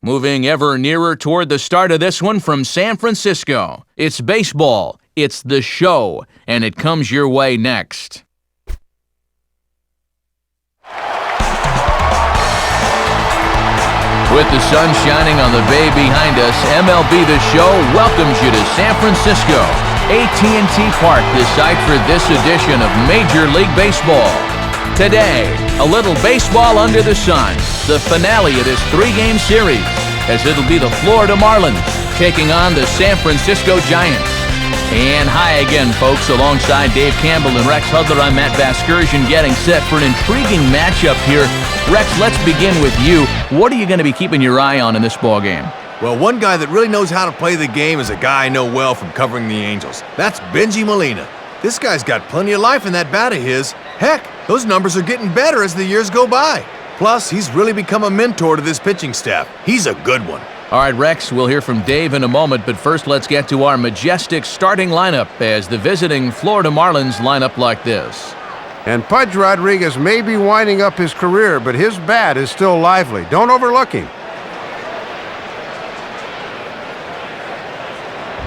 Moving ever nearer toward the start of this one from San Francisco. It's baseball, it's the show, and it comes your way next. With the sun shining on the bay behind us, MLB The Show welcomes you to San Francisco. AT&T Park, the site for this edition of Major League Baseball. Today, a little baseball under the sun, the finale of this three-game series, as it'll be the Florida Marlins taking on the San Francisco Giants. And hi again, folks. Alongside Dave Campbell and Rex Hudler, I'm Matt Vasgersian, getting set for an intriguing matchup here. Rex, let's begin with you. What are you going to be keeping your eye on in this ballgame? Well, one guy that really knows how to play the game is a guy I know well from covering the Angels. That's Benji Molina. This guy's got plenty of life in that bat of his. Heck, those numbers are getting better as the years go by. Plus, he's really become a mentor to this pitching staff. He's a good one. All right, Rex, we'll hear from Dave in a moment, but first let's get to our majestic starting lineup as the visiting Florida Marlins line up like this. And Pudge Rodriguez may be winding up his career, but his bat is still lively. Don't overlook him.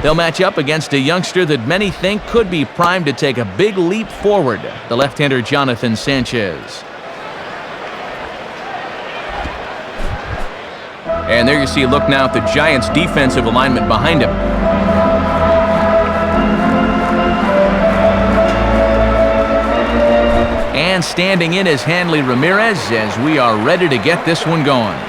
They'll match up against a youngster that many think could be primed to take a big leap forward, the left-hander Jonathan Sanchez. And there you see a look now at the Giants' defensive alignment behind him. And standing in is Hanley Ramirez as we are ready to get this one going.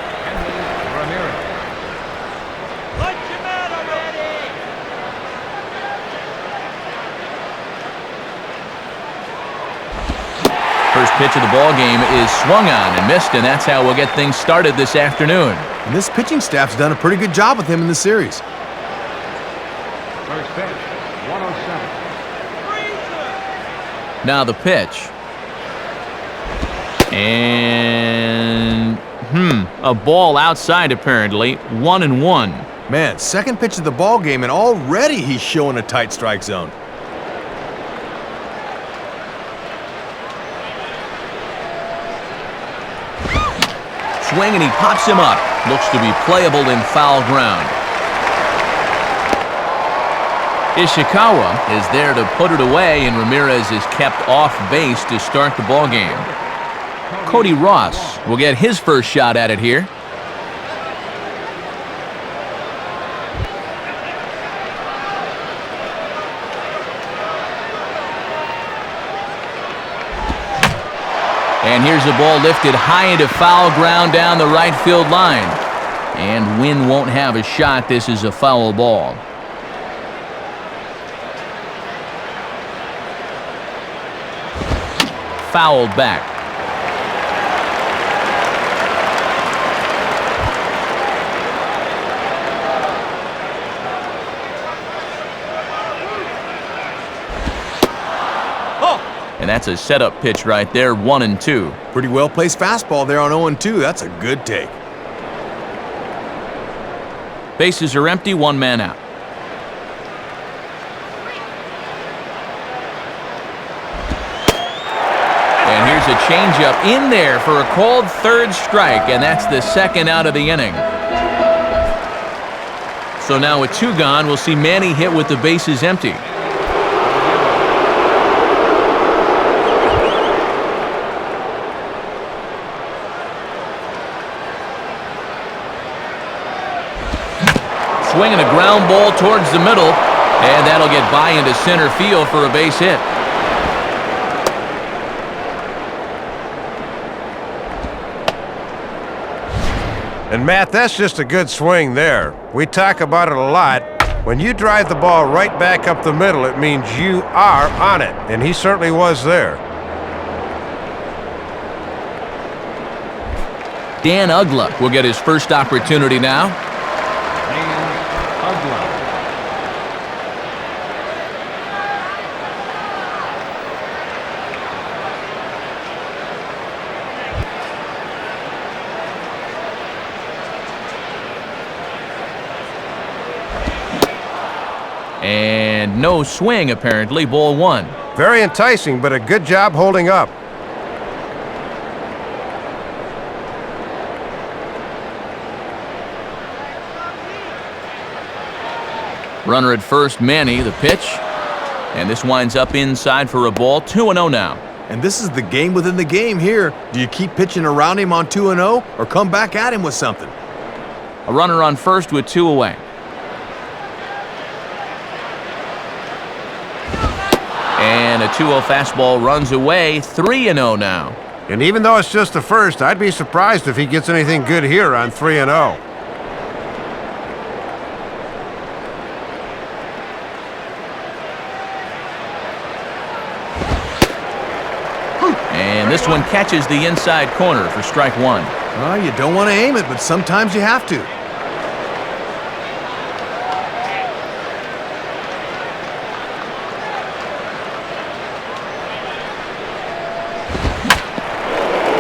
First pitch of the ball game is swung on and missed, and that's how we'll get things started this afternoon. And this pitching staff's done a pretty good job with him in the series. First pitch, 107. Now the pitch. And a ball outside apparently, 1-1. Man, second pitch of the ball game, and already he's showing a tight strike zone. Swing and he pops him up. Looks to be playable in foul ground. Ishikawa is there to put it away, and Ramirez is kept off base to start the ball game. Cody Ross will get his first shot at it here. And here's the ball lifted high into foul ground down the right field line. And Wynn won't have a shot. This is a foul ball. Fouled back. And that's a setup pitch right there, 1-2. Pretty well-placed fastball there on 0-2. That's a good take. Bases are empty, one man out. And here's a changeup in there for a called third strike, and that's the second out of the inning. So now with two gone, we'll see Manny hit with the bases empty. Swinging a ground ball towards the middle, and that'll get by into center field for a base hit. And Matt, that's just a good swing there. We talk about it a lot. When you drive the ball right back up the middle, it means you are on it, and he certainly was there. Dan Uggla will get his first opportunity now. And no swing, apparently. Ball one. Very enticing, but a good job holding up. Runner at first, Manny, the pitch. And this winds up inside for a ball. 2-0 now. And this is the game within the game here. Do you keep pitching around him on 2-0 or come back at him with something? A runner on first with 2 away. And a 2-0 fastball runs away. 3-0 now. And even though it's just the first, I'd be surprised if he gets anything good here on 3-0. And this one catches the inside corner for strike 1. Well, you don't want to aim it, but sometimes you have to.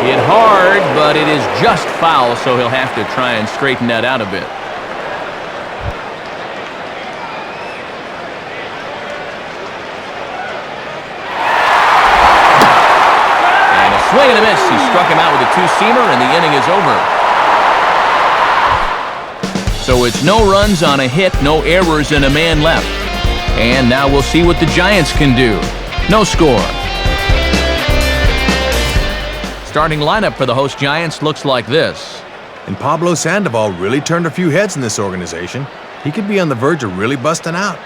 Hit hard, but it is just foul, so he'll have to try and straighten that out a bit. Swing and a miss. He struck him out with a two-seamer, and the inning is over. So it's no runs on a hit, no errors, and a man left. And now we'll see what the Giants can do. No score. Starting lineup for the host Giants looks like this. And Pablo Sandoval really turned a few heads in this organization. He could be on the verge of really busting out.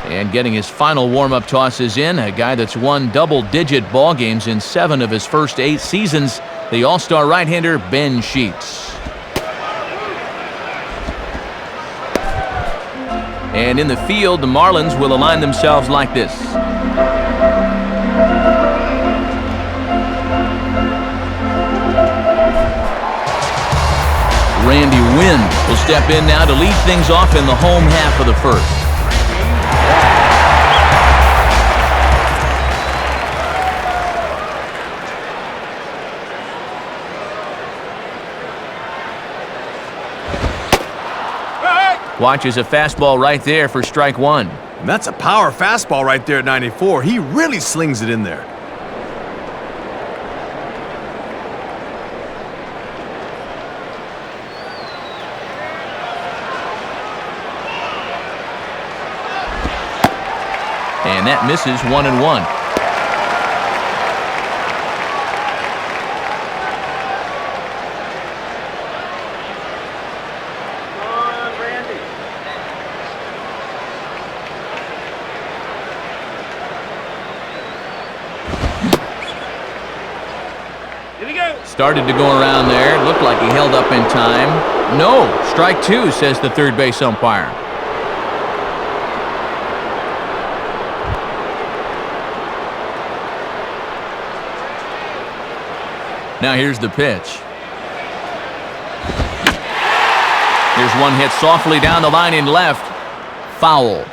And getting his final warm-up tosses in, a guy that's won double-digit ball games in 7 of his first 8 seasons, the all-star right-hander Ben Sheets. And in the field, the Marlins will align themselves like this. Randy Wynn will step in now to lead things off in the home half of the first. Watches a fastball right there for strike 1. And that's a power fastball right there at 94. He really slings it in there. And that misses 1-1. Started to go around there. Looked like he held up in time. No, strike 2, says the third base umpire. Now here's the pitch. Here's one hit softly down the line in left. Foul.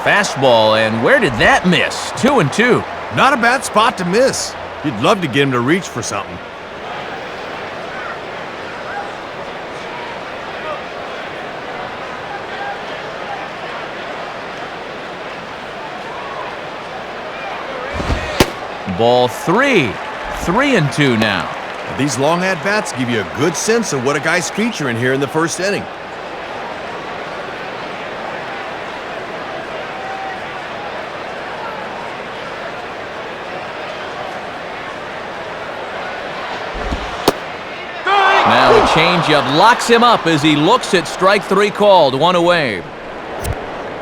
Fastball, and where did that miss? 2-2. Not a bad spot to miss. You'd love to get him to reach for something. Ball 3. 3-2 now. These long at-bats give you a good sense of what a guy's featuring here in the first inning. Now a changeup locks him up as he looks at strike 3 called. 1 away.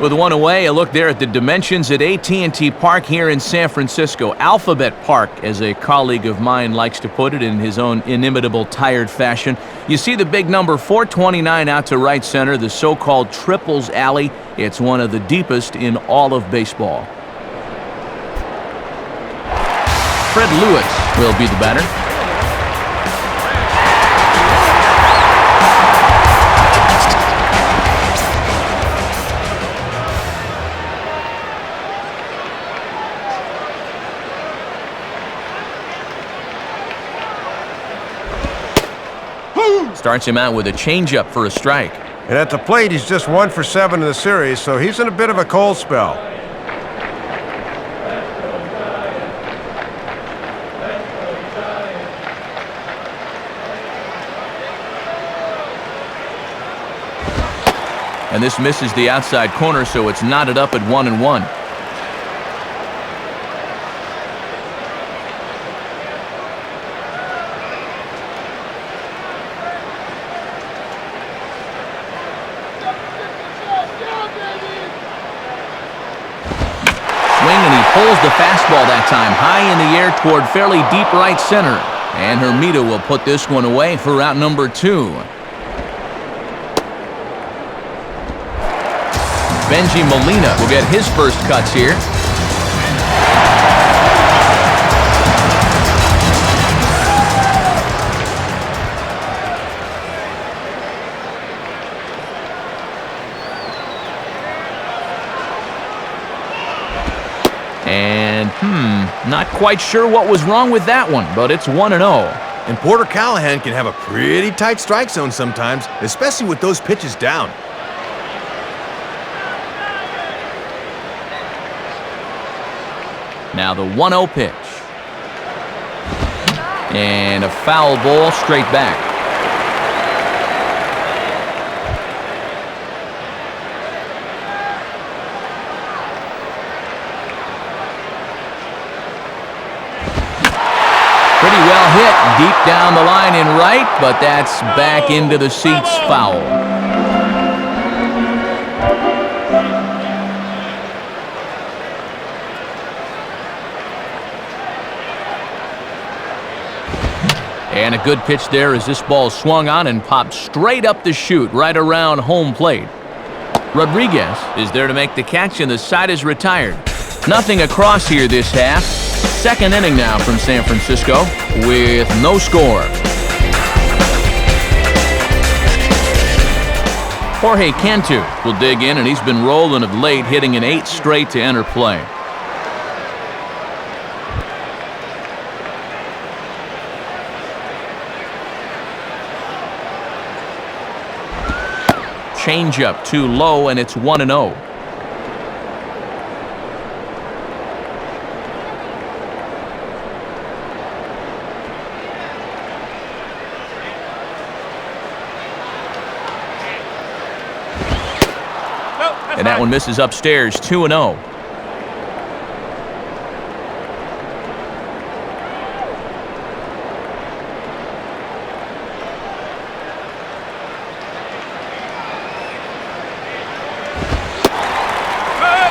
With 1 away, a look there at the dimensions at AT&T Park here in San Francisco. Alphabet Park, as a colleague of mine likes to put it in his own inimitable tired fashion. You see the big number 429 out to right center, the so-called Triples Alley. It's one of the deepest in all of baseball. Fred Lewis will be the batter. Starts him out with a changeup for a strike. And at the plate, he's just 1 for 7 in the series, so he's in a bit of a cold spell. And this misses the outside corner, so it's knotted up at 1-1. Swing, and he pulls the fastball that time high in the air toward fairly deep right center. And Hermida will put this one away for out number 2. Benji Molina will get his first cuts here. And, not quite sure what was wrong with that one, but it's 1-0. And Porter Callahan can have a pretty tight strike zone sometimes, especially with those pitches down. Now the 1-0 pitch. And a foul ball straight back. Pretty well hit deep down the line in right, but that's back into the seats, foul. And a good pitch there as this ball swung on and popped straight up the chute right around home plate. Rodriguez is there to make the catch, and the side is retired. Nothing across here this half. Second inning now from San Francisco with no score. Jorge Cantu will dig in, and he's been rolling of late, hitting an 8 straight to enter play. Changeup too low, and it's 1-0. And that one misses upstairs, 2-0.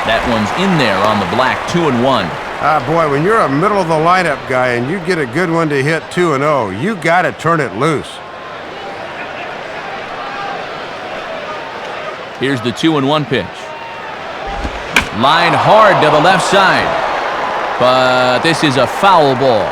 That one's in there on the black, 2-1. Boy, when you're a middle of the lineup guy and you get a good one to hit 2-0, you got to turn it loose. Here's the 2-1 pitch. Line hard to the left side, but this is a foul ball.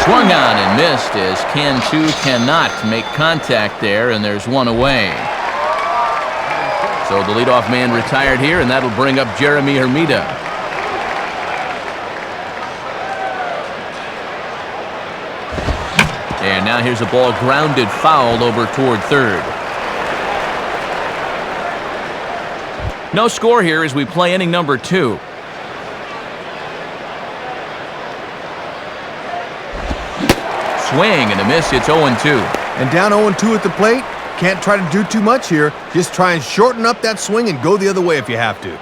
Swung on and missed as Cantu cannot make contact there, and there's one away. So the leadoff man retired here, and that'll bring up Jeremy Hermida. And now here's a ball grounded foul over toward third. No score here as we play inning number 2. Swing and a miss. It's 0-2. And down 0-2 at the plate, can't try to do too much here. Just try and shorten up that swing and go the other way if you have to.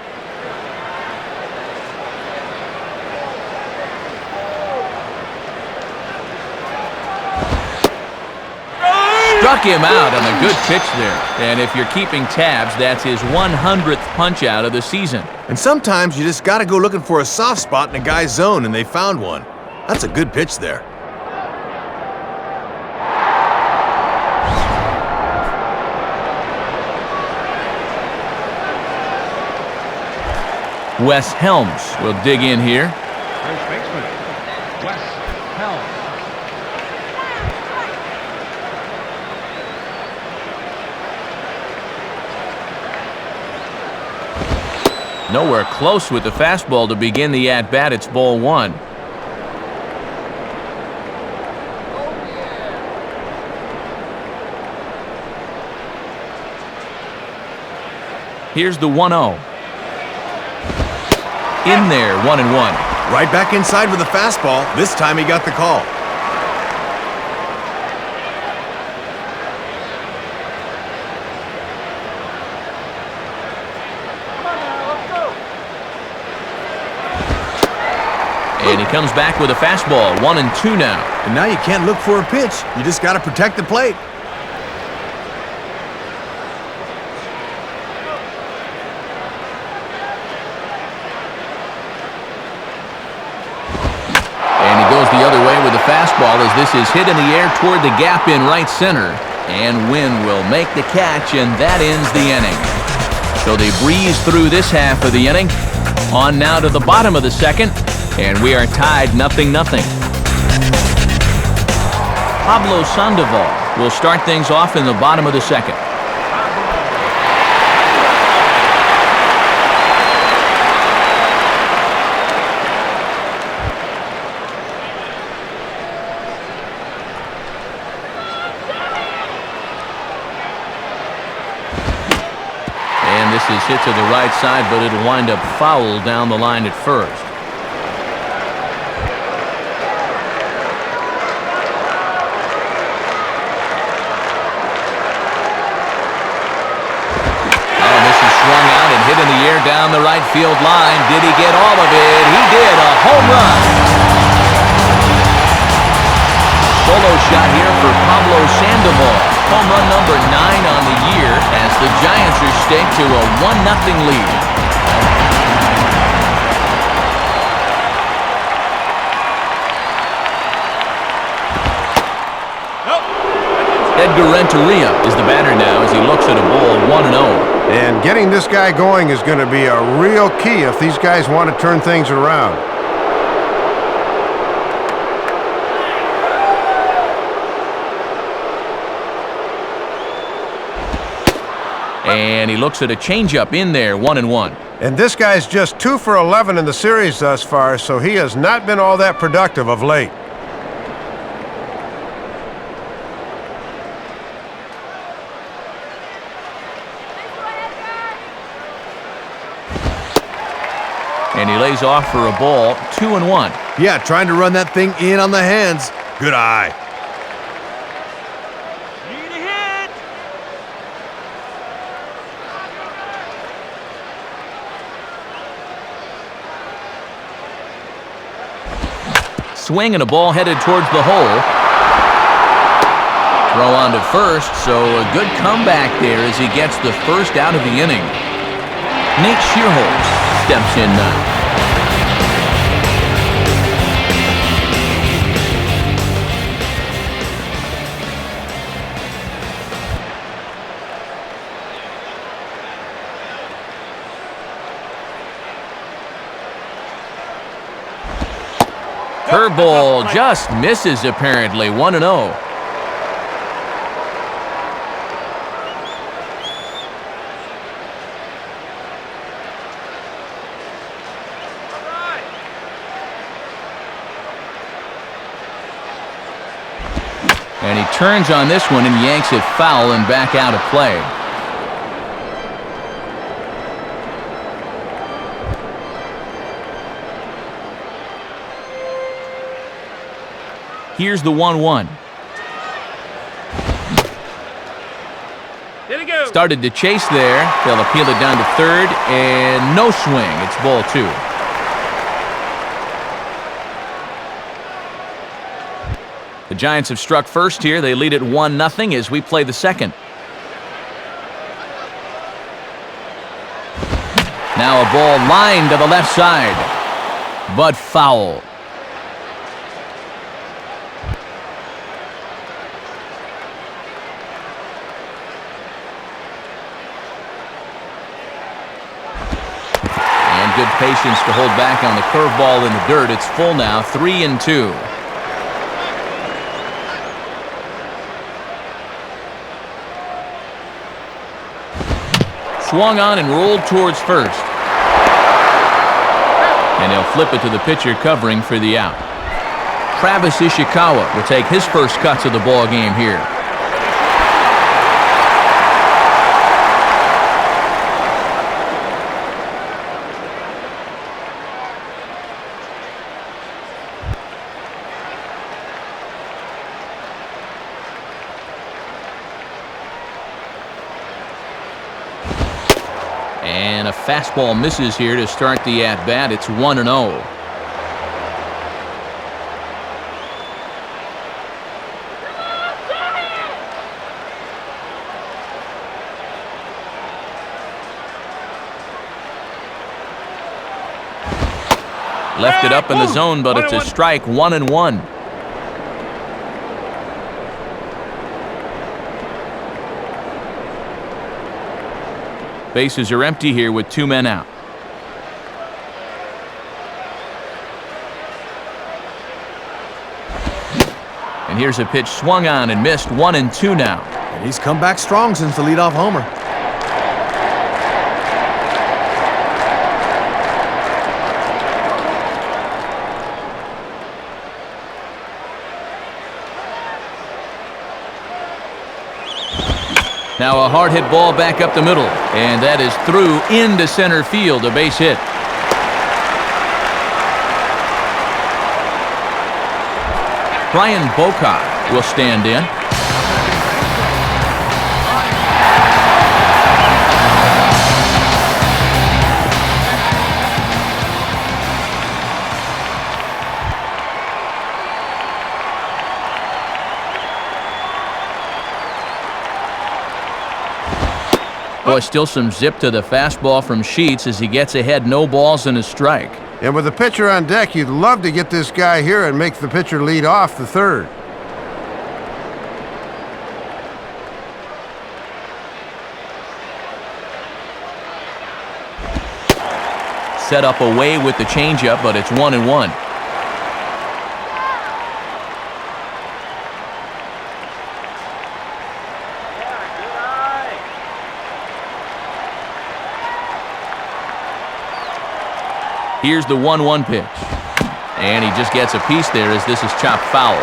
Struck him out on a good pitch there. And if you're keeping tabs, that's his 100th punch out of the season. And sometimes you just got to go looking for a soft spot in a guy's zone, and they found one. That's a good pitch there. Wes Helms will dig in here. First baseman, Wes Helms. Nowhere close with the fastball to begin the at-bat. It's ball one. Here's the 1-0. In there, 1-1. Right back inside with a fastball. This time he got the call. And he comes back with a fastball, 1-2 now. And now you can't look for a pitch. You just got to protect the plate. And he goes the other way with the fastball as this is hit in the air toward the gap in right center. And Wynn will make the catch, and that ends the inning. So they breeze through this half of the inning. On now to the bottom of the second. And we are tied 0-0. Pablo Sandoval will start things off in the bottom of the second. And this is hit to the right side, but it'll wind up foul down the line at first. Hit in the air down the right field line. Did he get all of it? He did. A home run. Solo shot here for Pablo Sandoval. Home run number 9 on the year as the Giants are staked to a 1-0 lead. Edgar Renteria is the batter now as he looks at a ball 1-0. And getting this guy going is going to be a real key if these guys want to turn things around. And he looks at a changeup in there, 1-1. And this guy's just 2 for 11 in the series thus far, so he has not been all that productive of late. And he lays off for a ball, 2-1. Yeah, trying to run that thing in on the hands. Good eye. Need a hit. Swing and a ball headed towards the hole. Throw on to first, so a good comeback there as he gets the first out of the inning. Nate Shearholtz steps in now. Curveball just misses apparently, 1-0. And he turns on this one and yanks it foul and back out of play. Here's the 1-1. There we go. Started to chase there. They'll appeal it down to third, and no swing. It's ball 2. The Giants have struck first here. They lead it 1-0 as we play the second. Now a ball lined to the left side, but foul. And good patience to hold back on the curveball in the dirt. It's full now, 3-2. Swung on and rolled towards first. And they'll flip it to the pitcher covering for the out. Travis Ishikawa will take his first cuts of the ball game here. And a fastball misses here to start the at-bat. It's 1-0. Left it up in the zone, but it's a strike. 1-1. Bases are empty here with 2 men out. And here's a pitch swung on and missed. 1-2 now. And he's come back strong since the leadoff homer. Now a hard hit ball back up the middle, and that is through into center field, a base hit. Brian Boca will stand in. Boy, still some zip to the fastball from Sheets as he gets ahead. No balls and a strike. And with the pitcher on deck, you'd love to get this guy here and make the pitcher lead off the third. Set up away with the changeup, but it's 1-1. Here's the 1-1 pitch. And he just gets a piece there as this is chopped foul.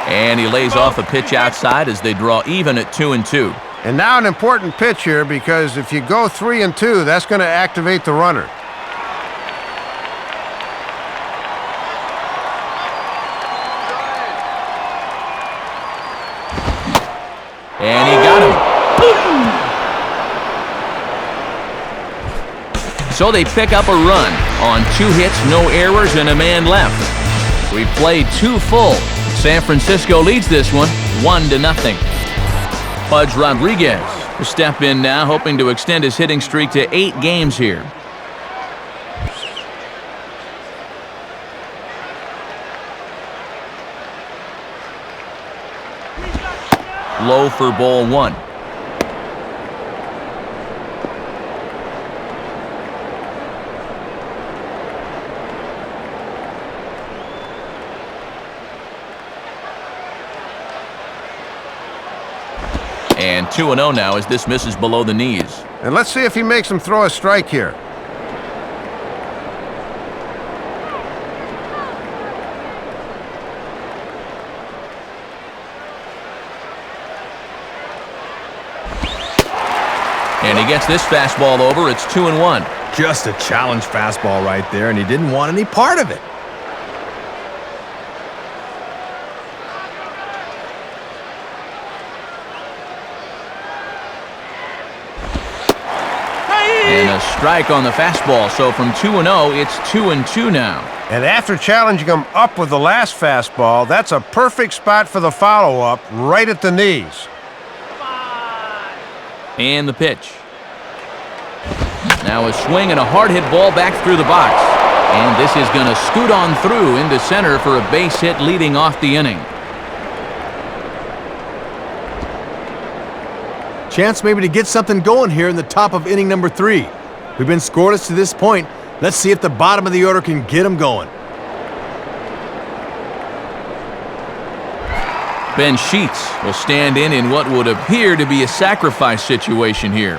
And he lays off a pitch outside as they draw even at 2-2. And now an important pitch here, because if you go 3-2, that's going to activate the runner. And he got him. So they pick up a run on 2 hits, no errors, and a man left. We played 2 full. San Francisco leads this one 1-0. Pudge Rodriguez will step in now, hoping to extend his hitting streak to 8 games here. Low for ball 1. And 2-0 now as this misses below the knees. And let's see if he makes him throw a strike here. And he gets this fastball over. It's 2-1. Just a challenge fastball right there, and he didn't want any part of it. And a strike on the fastball. So from 2-0, it's 2-2 now. And after challenging him up with the last fastball, that's a perfect spot for the follow-up, right at the knees. And the pitch. Now a swing and a hard hit ball back through the box. And this is going to scoot on through into center for a base hit leading off the inning. Chance maybe to get something going here in the top of inning number 3. We've been scoreless to this point. Let's see if the bottom of the order can get them going. Ben Sheets will stand in what would appear to be a sacrifice situation here.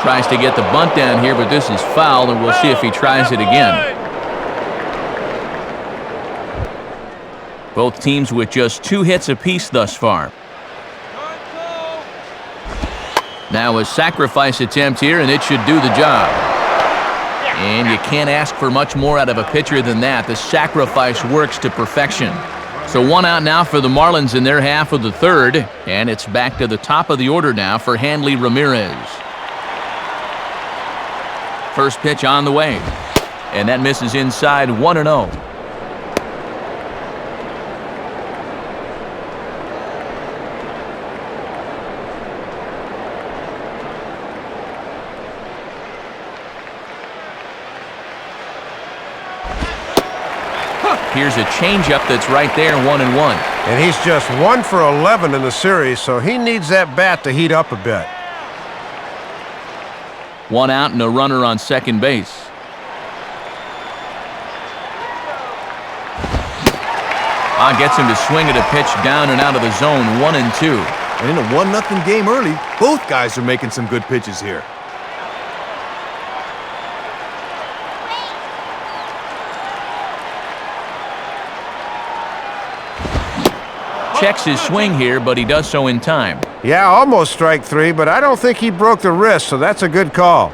Tries to get the bunt down here, but this is foul, and we'll see if he tries it again. Both teams with just 2 hits apiece thus far. Now a sacrifice attempt here, and it should do the job. And you can't ask for much more out of a pitcher than that. The sacrifice works to perfection. So 1 out now for the Marlins in their half of the 3rd, and it's back to the top of the order now for Hanley Ramirez. First pitch on the way, and that misses inside 1-0. Here's a changeup that's right there, 1-1. And he's just 1 for 11 in the series, so he needs that bat to heat up a bit. 1 out and a runner on second base. Gets him to swing at a pitch down and out of the zone, 1-2. And in a 1-0 game early, both guys are making some good pitches here. Checks his swing here, but he does so in time. Yeah, almost strike 3, but I don't think he broke the wrist, so that's a good call.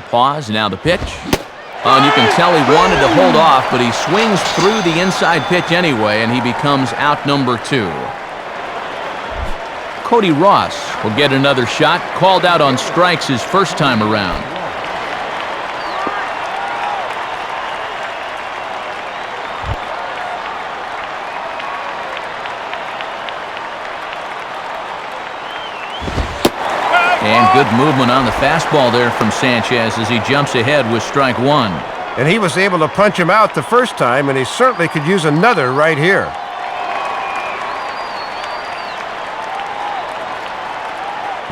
Pause, now the pitch. And you can tell he wanted to hold off, but he swings through the inside pitch anyway, and he becomes out number 2. Cody Ross will get another shot, called out on strikes his first time around. And good movement on the fastball there from Sanchez as he jumps ahead with strike 1. And he was able to punch him out the first time, and he certainly could use another right here.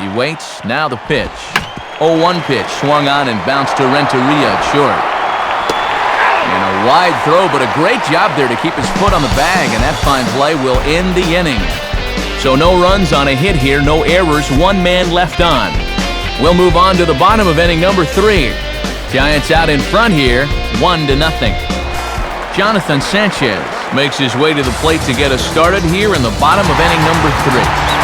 He waits, now the pitch. 0-1 pitch, swung on and bounced to Renteria short. And a wide throw, but a great job there to keep his foot on the bag, and that fine play will end the inning. So no runs on a hit here, no errors, 1 man left on. We'll move on to the bottom of inning number 3. Giants out in front here, 1-0. Jonathan Sanchez makes his way to the plate to get us started here in the bottom of inning number 3.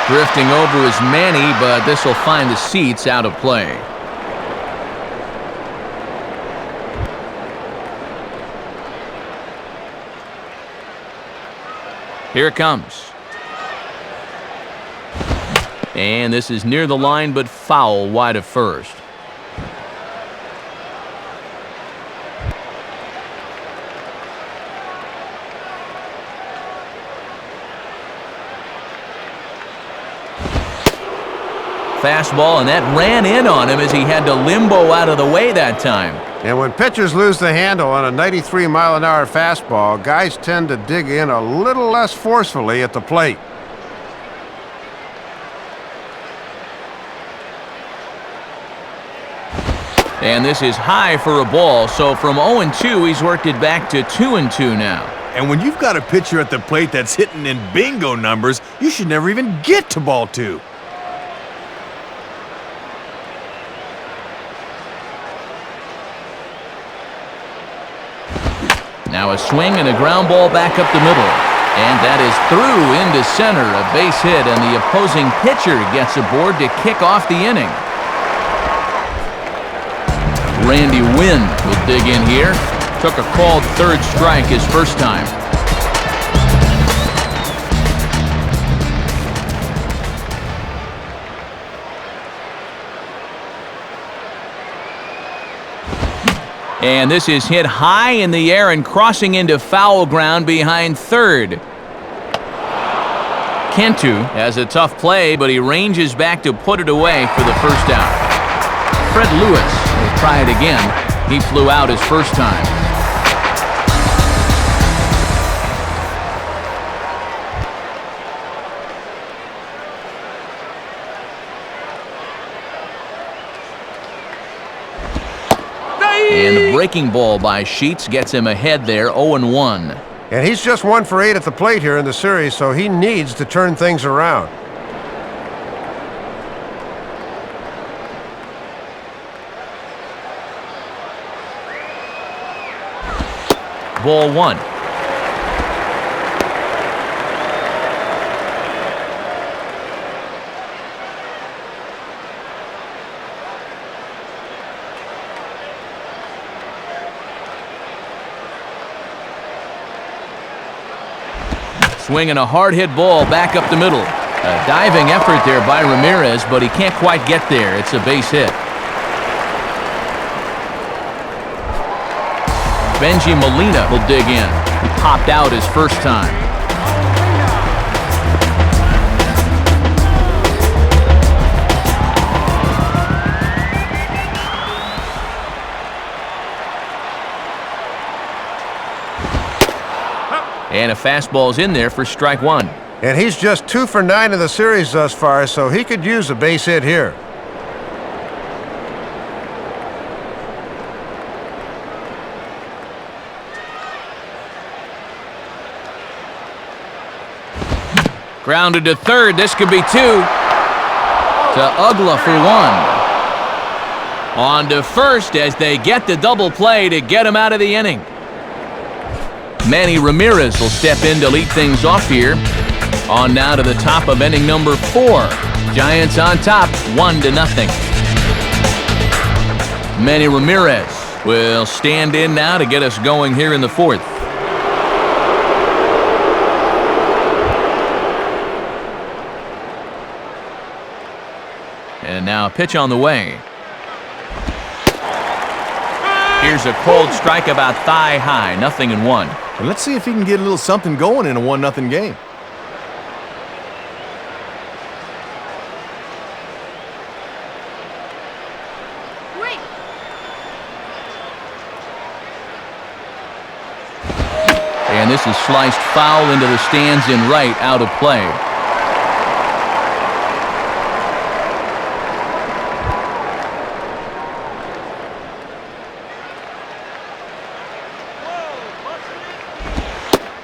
Drifting over is Manny, but this will find the seats out of play. Here it comes. And this is near the line, but foul wide of first. Fastball, and that ran in on him as he had to limbo out of the way that time. And when pitchers lose the handle on a 93-mile-an-hour fastball, guys tend to dig in a little less forcefully at the plate. And this is high for a ball, so from 0-2, he's worked it back to 2-2 now. And when you've got a pitcher at the plate that's hitting in bingo numbers, you should never even get to ball 2. Now a swing and a ground ball back up the middle. And that is through into center, a base hit, and the opposing pitcher gets aboard to kick off the inning. Randy Wynn will dig in here. Took a called 3rd strike his first time. And this is hit high in the air and crossing into foul ground behind third. Cantu has a tough play, but he ranges back to put it away for the first out. Fred Lewis will try it again. He flew out his first time. And the breaking ball by Sheets gets him ahead there, 0-1. And he's just 1 for 8 at the plate here in the series, so he needs to turn things around. Ball 1. Swinging a hard-hit ball back up the middle. A diving effort there by Ramirez, but he can't quite get there. It's a base hit. Benji Molina will dig in. He popped out his first time. And a fastball's in there for strike 1. And he's just 2 for 9 in the series thus far, so he could use a base hit here. Grounded to third. This could be 2. To Ugla for 1. On to first as they get the double play to get him out of the inning. Manny Ramirez will step in to lead things off here. On now to the top of inning number 4. Giants on top, 1-0. Manny Ramirez will stand in now to get us going here in the 4th. And now a pitch on the way. Here's a cold strike about thigh high, 0-1. And let's see if he can get a little something going in a 1-0 game. Wait. And this is sliced foul into the stands in right, out of play.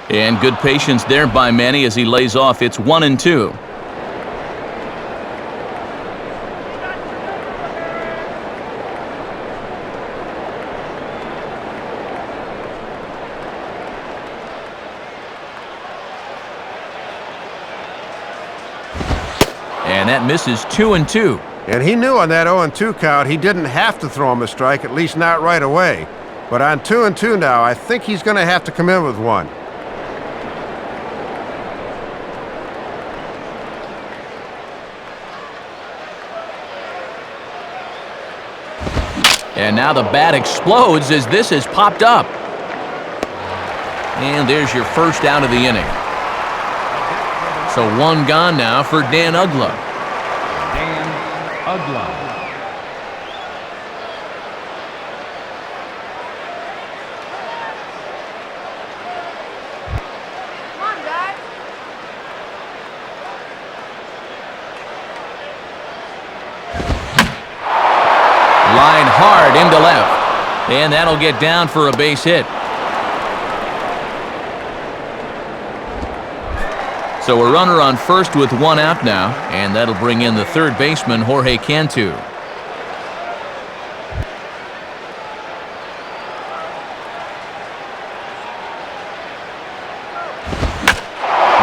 And good patience there by Manny as he lays off. It's 1-2. And that misses 2-2. And he knew on that 0-2 count he didn't have to throw him a strike, at least not right away. But on 2-2 now, I think he's going to have to come in with one. And now the bat explodes as this has popped up. And there's your first out of the inning. So 1 gone now for Dan Ugla. Dan Ugla. Come on, guys. Line hard into left. And that'll get down for a base hit. So a runner on first with 1 out now, and that'll bring in the third baseman, Jorge Cantu.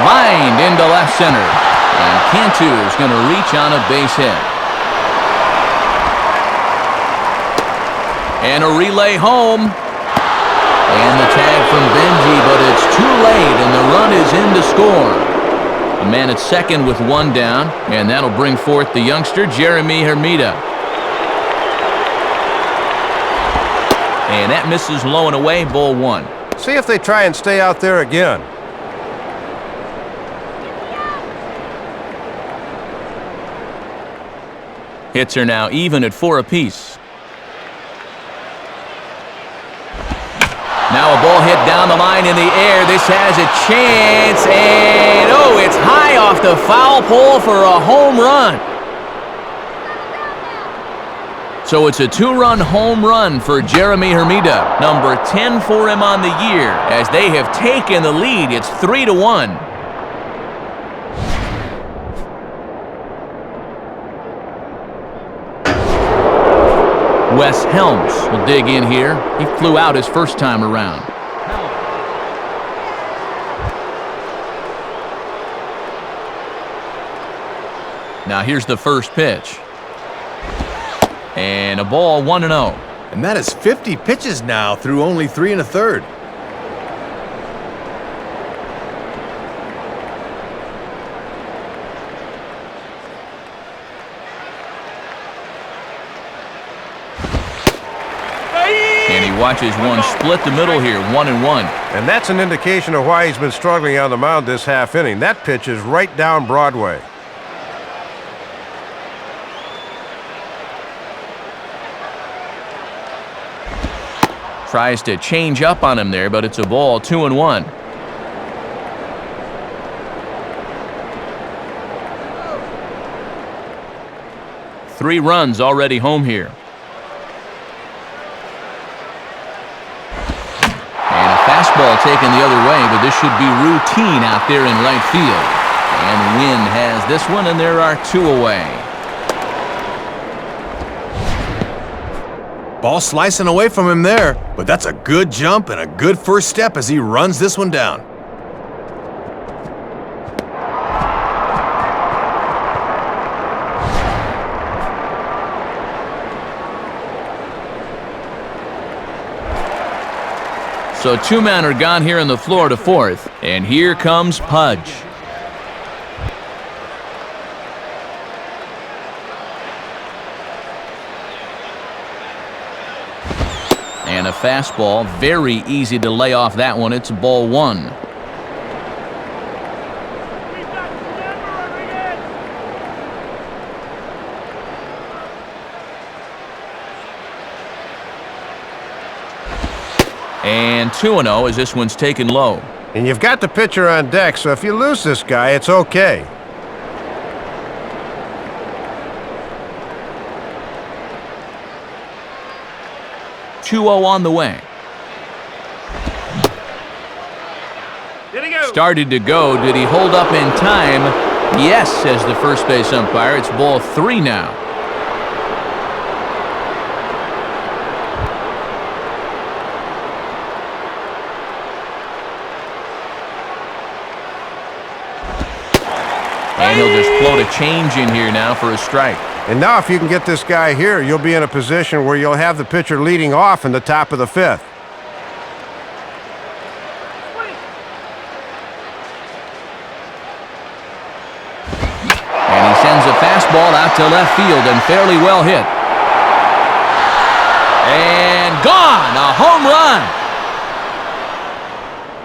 Lined into left center. And Cantu is going to reach on a base hit. And a relay home. And the tag from Benji, but it's too late, and the run is in to score. A man at second with 1 down, and that'll bring forth the youngster, Jeremy Hermida. And that misses low and away, ball one. See if they try and stay out there again. Hits are now even at 4 apiece. Now a ball hit down the line in the air. This has a chance, and oh, it's high off the foul pole for a home run. So it's a 2-run home run for Jeremy Hermida, number 10 for him on the year. As they have taken the lead, it's 3-1. Wes Helms will dig in here. He flew out his first time around. Now here's the first pitch. And a ball 1-0. And that is 50 pitches now through only 3 1/3. And he watches one split the middle here, 1-1. And that's an indication of why he's been struggling on the mound this half inning. That pitch is right down Broadway. Tries to change up on him there, but it's a ball, 2-1. Three runs already home here. And a fastball taken the other way, but this should be routine out there in right field. And Wynn has this one, and there are 2 away. Ball slicing away from him there, but that's a good jump and a good first step as he runs this one down. So 2 men are gone here in the Florida 4th, and here comes Pudge. And a fastball, very easy to lay off that one. It's ball 1. And 2-0 as this one's taken low. And you've got the pitcher on deck, so if you lose this guy, it's okay. On the way. Started to go. Did he hold up in time? Yes, says the first base umpire. It's ball 3 now. And he'll just float a change in here now for a strike. And now if you can get this guy here, you'll be in a position where you'll have the pitcher leading off in the top of the 5th. And he sends a fastball out to left field and fairly well hit. And gone! A home run!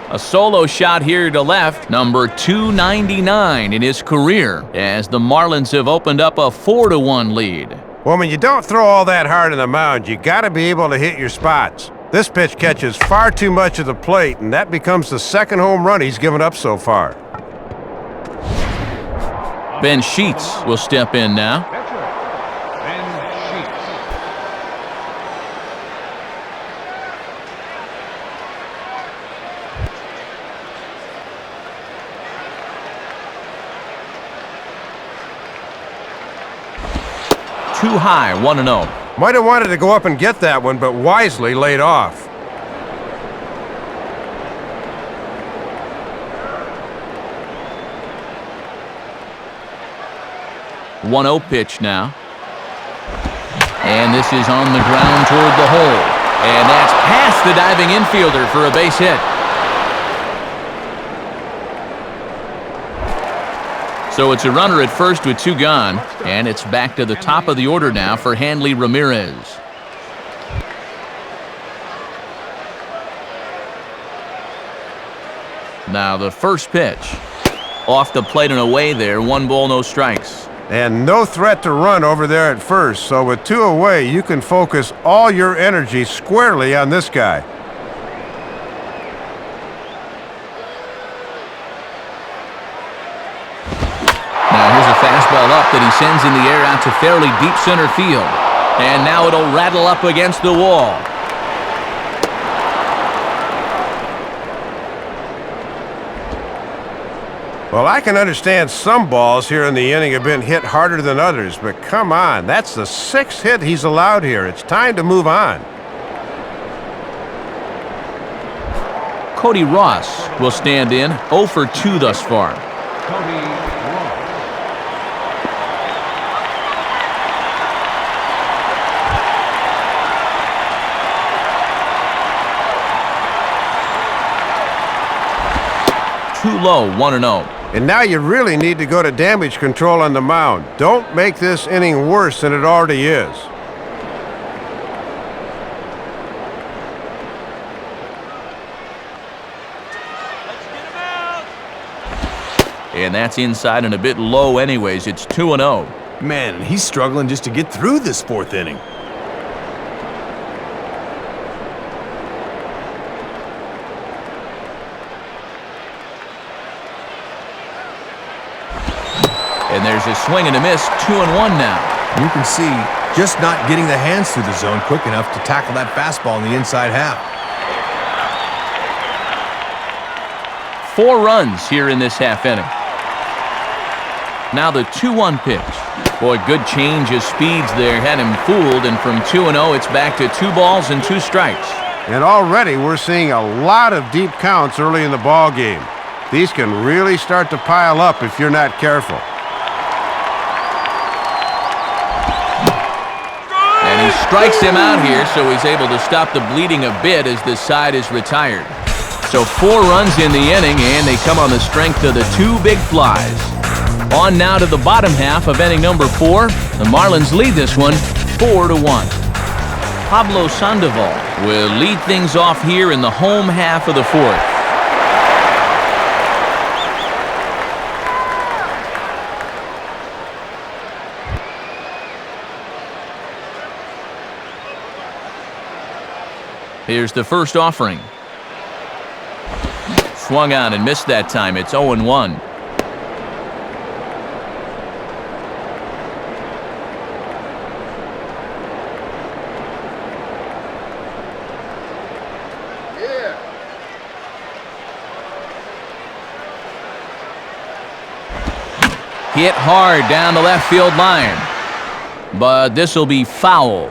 A solo shot here to left, number 299 in his career, as the Marlins have opened up a 4-1 lead. Well, when you don't throw all that hard in the mound, you got to be able to hit your spots. This pitch catches far too much of the plate, and that becomes the 2nd home run he's given up so far. Ben Sheets will step in now. Too high, 1-0. Might have wanted to go up and get that one, but wisely laid off. The 1-0 pitch now. And this is on the ground toward the hole. And that's past the diving infielder for a base hit. So it's a runner at first with 2 gone, and it's back to the top of the order now for Hanley Ramirez. Now the first pitch. Off the plate and away there. 1 ball, no strikes. And no threat to run over there at first, so with 2 away, you can focus all your energy squarely on this guy. Now here's a fastball up that he sends in the air out to fairly deep center field. And now it'll rattle up against the wall. Well, I can understand some balls here in the inning have been hit harder than others, but come on, that's the 6th hit he's allowed here. It's time to move on. Cody Ross will stand in, 0 for 2 thus far. Cody Ross. Too low, 1-0. And now you really need to go to damage control on the mound. Don't make this inning worse than it already is. And that's inside and a bit low anyways. It's 2-0. Man, he's struggling just to get through this 4th inning. And there's a swing and a miss, 2-1 now. You can see just not getting the hands through the zone quick enough to tackle that fastball in the inside half. 4 runs here in this half inning. Now the 2-1 pitch. Boy, good change of speeds there. Had him fooled, and from 2-0, it's back to 2 balls and 2 strikes. And already we're seeing a lot of deep counts early in the ball game. These can really start to pile up if you're not careful. And he strikes him out here, so he's able to stop the bleeding a bit as this side is retired. So 4 runs in the inning, and they come on the strength of the 2 big flies. On now to the bottom half of inning number 4. The Marlins lead this one 4-1. Pablo Sandoval will lead things off here in the home half of the 4th. Here's the first offering. Swung on and missed that time. It's 0-1. Hit hard down the left field line. But this will be foul.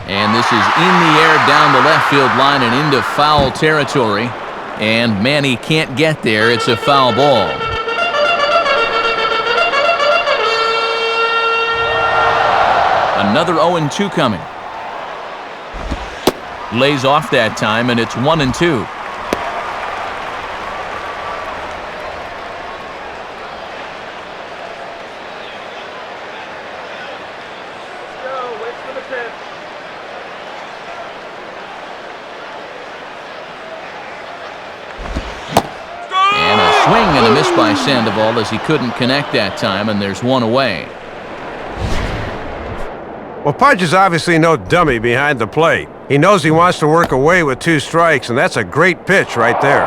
And this is in the air down the left field line and into foul territory. And Manny can't get there. It's a foul ball. Another 0-2 coming. Lays off that time, and it's 1-2. And a swing and a miss by Sandoval as he couldn't connect that time, and there's 1 away. Well, Pudge is obviously no dummy behind the plate. He knows he wants to work away with 2 strikes, and that's a great pitch right there.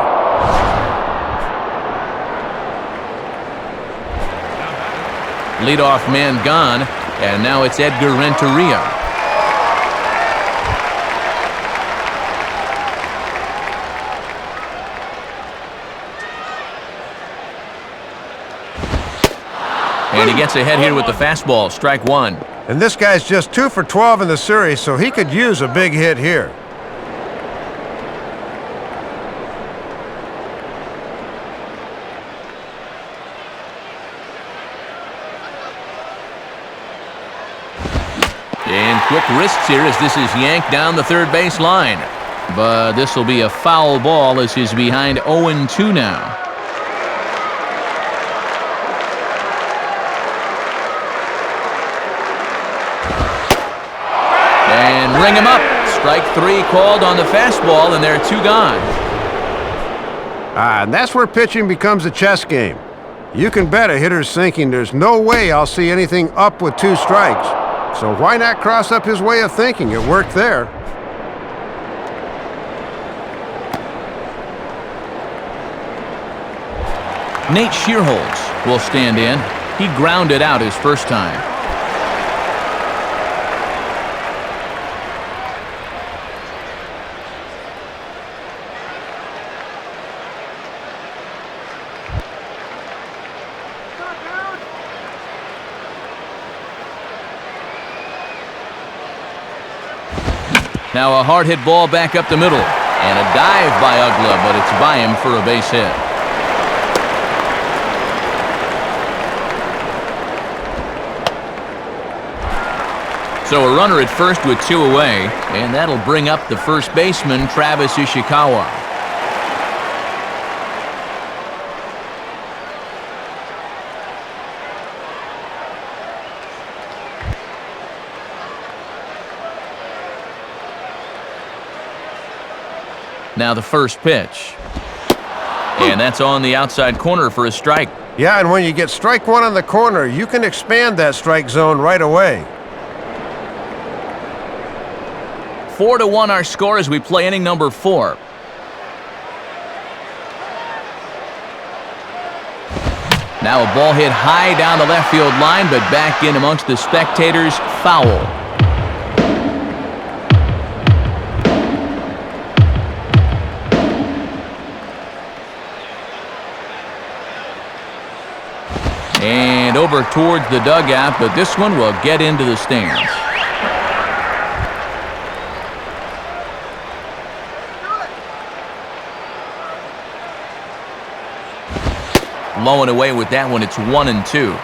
Leadoff man gone, and now it's Edgar Renteria. And he gets ahead here with the fastball, strike 1. And this guy's just 2 for 12 in the series, so he could use a big hit here. And quick wrists here as this is yanked down the third base line. But this will be a foul ball as he's behind 0-2 now. bring him up. Strike 3 called on the fastball, and there are 2 gone. And that's where pitching becomes a chess game. You can bet a hitter's thinking there's no way I'll see anything up with 2 strikes. So why not cross up his way of thinking? It worked there. Nate Shearholtz will stand in. He grounded out his first time. Now a hard hit ball back up the middle. And a dive by Ugla, but it's by him for a base hit. So a runner at first with 2 away, and that'll bring up the first baseman, Travis Ishikawa. Now the first pitch. And that's on the outside corner for a strike. Yeah, and when you get strike 1 on the corner, you can expand that strike zone right away. 4-1 our score as we play inning number 4. Now a ball hit high down the left field line, but back in amongst the spectators, foul. And over towards the dugout, but this one will get into the stands. Low and away with that one. It's 1-2.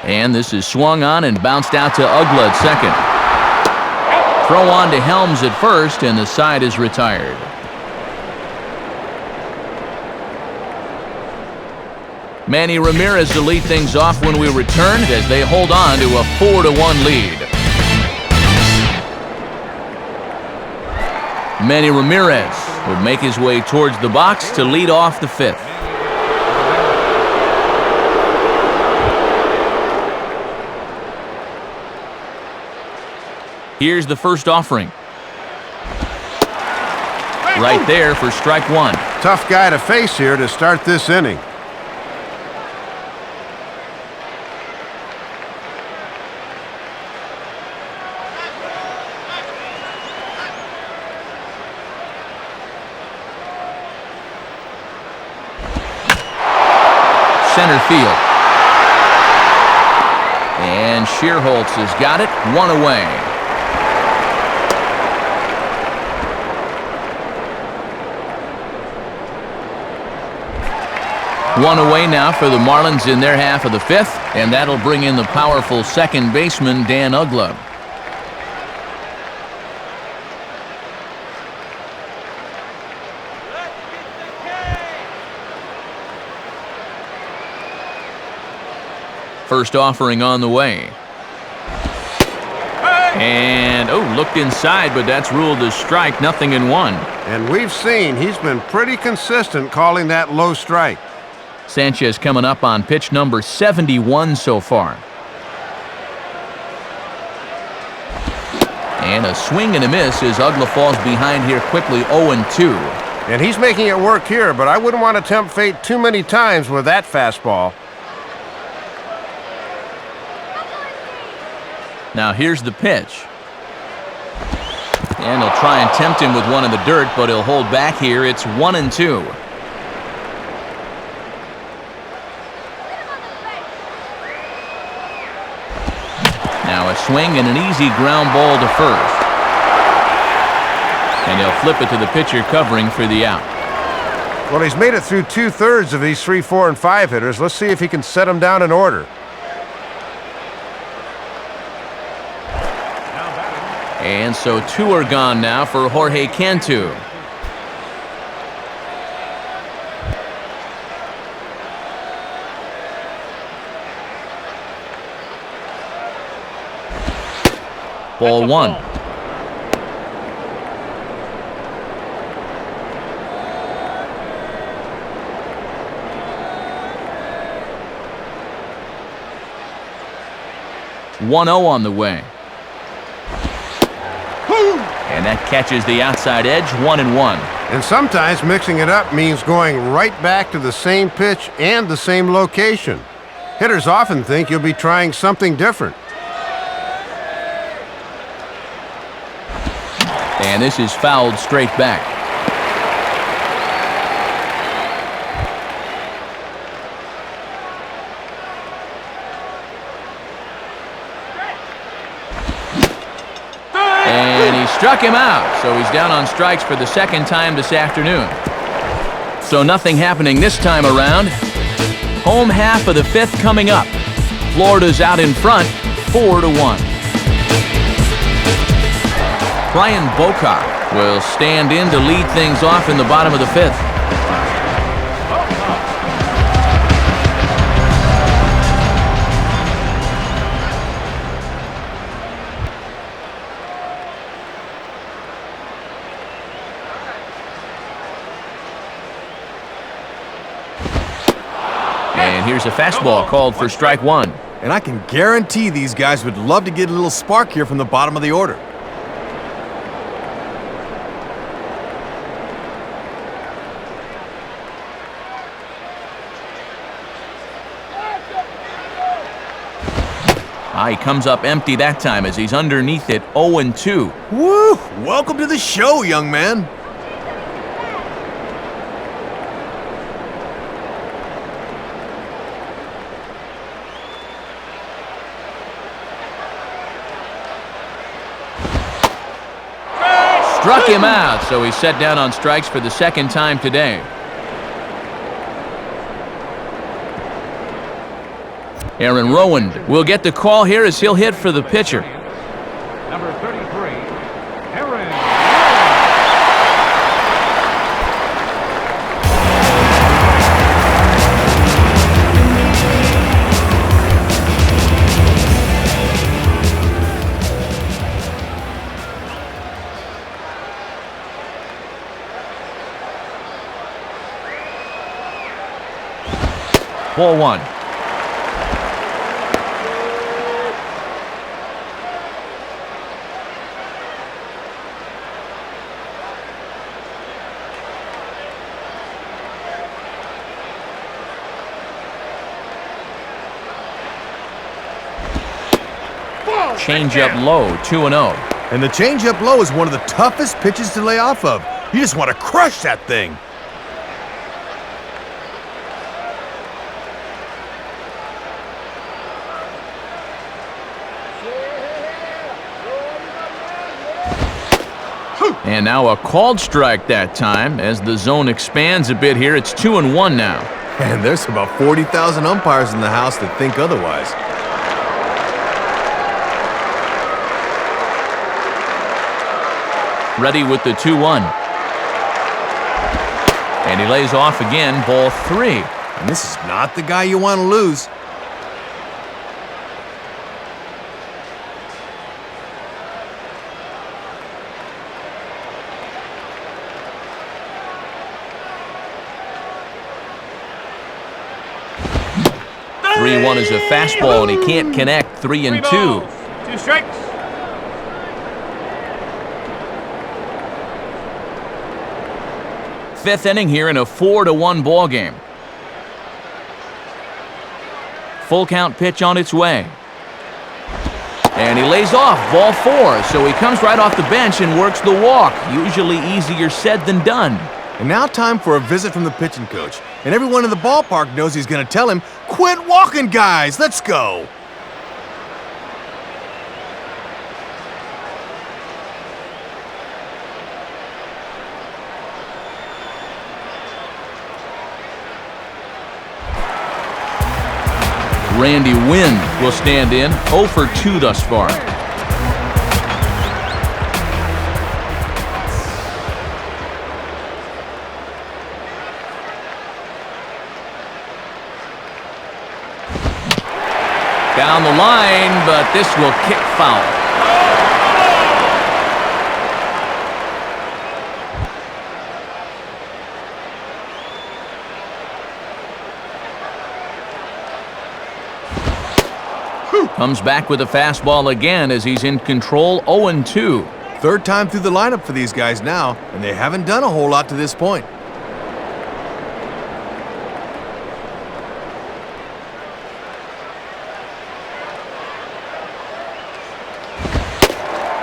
And this is swung on and bounced out to Ugla at second. Throw on to Helms at first, and the side is retired. Manny Ramirez to lead things off when we return as they hold on to a 4-1 lead. Manny Ramirez will make his way towards the box to lead off the 5th. Here's the first offering. Right there for strike 1. Tough guy to face here to start this inning. Center field. And Shearholtz has got it, 1 away. One away now for the Marlins in their half of the 5th, and that'll bring in the powerful second baseman, Dan Ugla. First offering on the way. And, looked inside, but that's ruled a strike, 0-1. And we've seen he's been pretty consistent calling that low strike. Sanchez coming up on pitch number 71 so far. And a swing and a miss as Ugla falls behind here quickly, 0-2. And he's making it work here, but I wouldn't want to tempt fate too many times with that fastball. Now here's the pitch. And he'll try and tempt him with one in the dirt, but he'll hold back here. It's 1-2. Now a swing and an easy ground ball to first. And he'll flip it to the pitcher covering for the out. Well, he's made it through 2/3 of these 3, 4, and 5 hitters. Let's see if he can set them down in order. And so 2 are gone now for Jorge Cantu. Ball 1. .1-0 on the way. And that catches the outside edge, 1-1. And sometimes mixing it up means going right back to the same pitch and the same location. Hitters often think you'll be trying something different. And this is fouled straight back. And he struck him out, so he's down on strikes for the second time this afternoon. So nothing happening this time around. Home half of the 5th coming up. Florida's out in front, 4-1. Brian Bocock will stand in to lead things off in the bottom of the 5th. And here's a fastball called for strike 1. And I can guarantee these guys would love to get a little spark here from the bottom of the order. He comes up empty that time as he's underneath it, 0-2. Woo! Welcome to the show, young man. Struck him out, so he's set down on strikes for the second time today. Aaron Rowand will get the call here as he'll hit for the pitcher. Number 33, Aaron. Ball 1. Change-up low, 2-0. And the change-up low is one of the toughest pitches to lay off of. You just want to crush that thing. And now a called strike that time as the zone expands a bit here. It's 2-1 now. And there's about 40,000 umpires in the house that think otherwise. Ready with the 2-1. And he lays off again, ball 3. And this is not the guy you want to lose. One is a fastball, and he can't connect. 3-2. 2 strikes. Fifth inning here in a 4-1 ball game. Full count pitch on its way. And he lays off, ball 4. So he comes right off the bench and works the walk. Usually easier said than done. And now time for a visit from the pitching coach. And everyone in the ballpark knows he's going to tell him, "Quit walking, guys, let's go." Randy Wynn will stand in, 0 for 2 thus far. Down the line, but this will kick foul. Comes back with a fastball again as he's in control, 0-2. Third time through the lineup for these guys now, and they haven't done a whole lot to this point.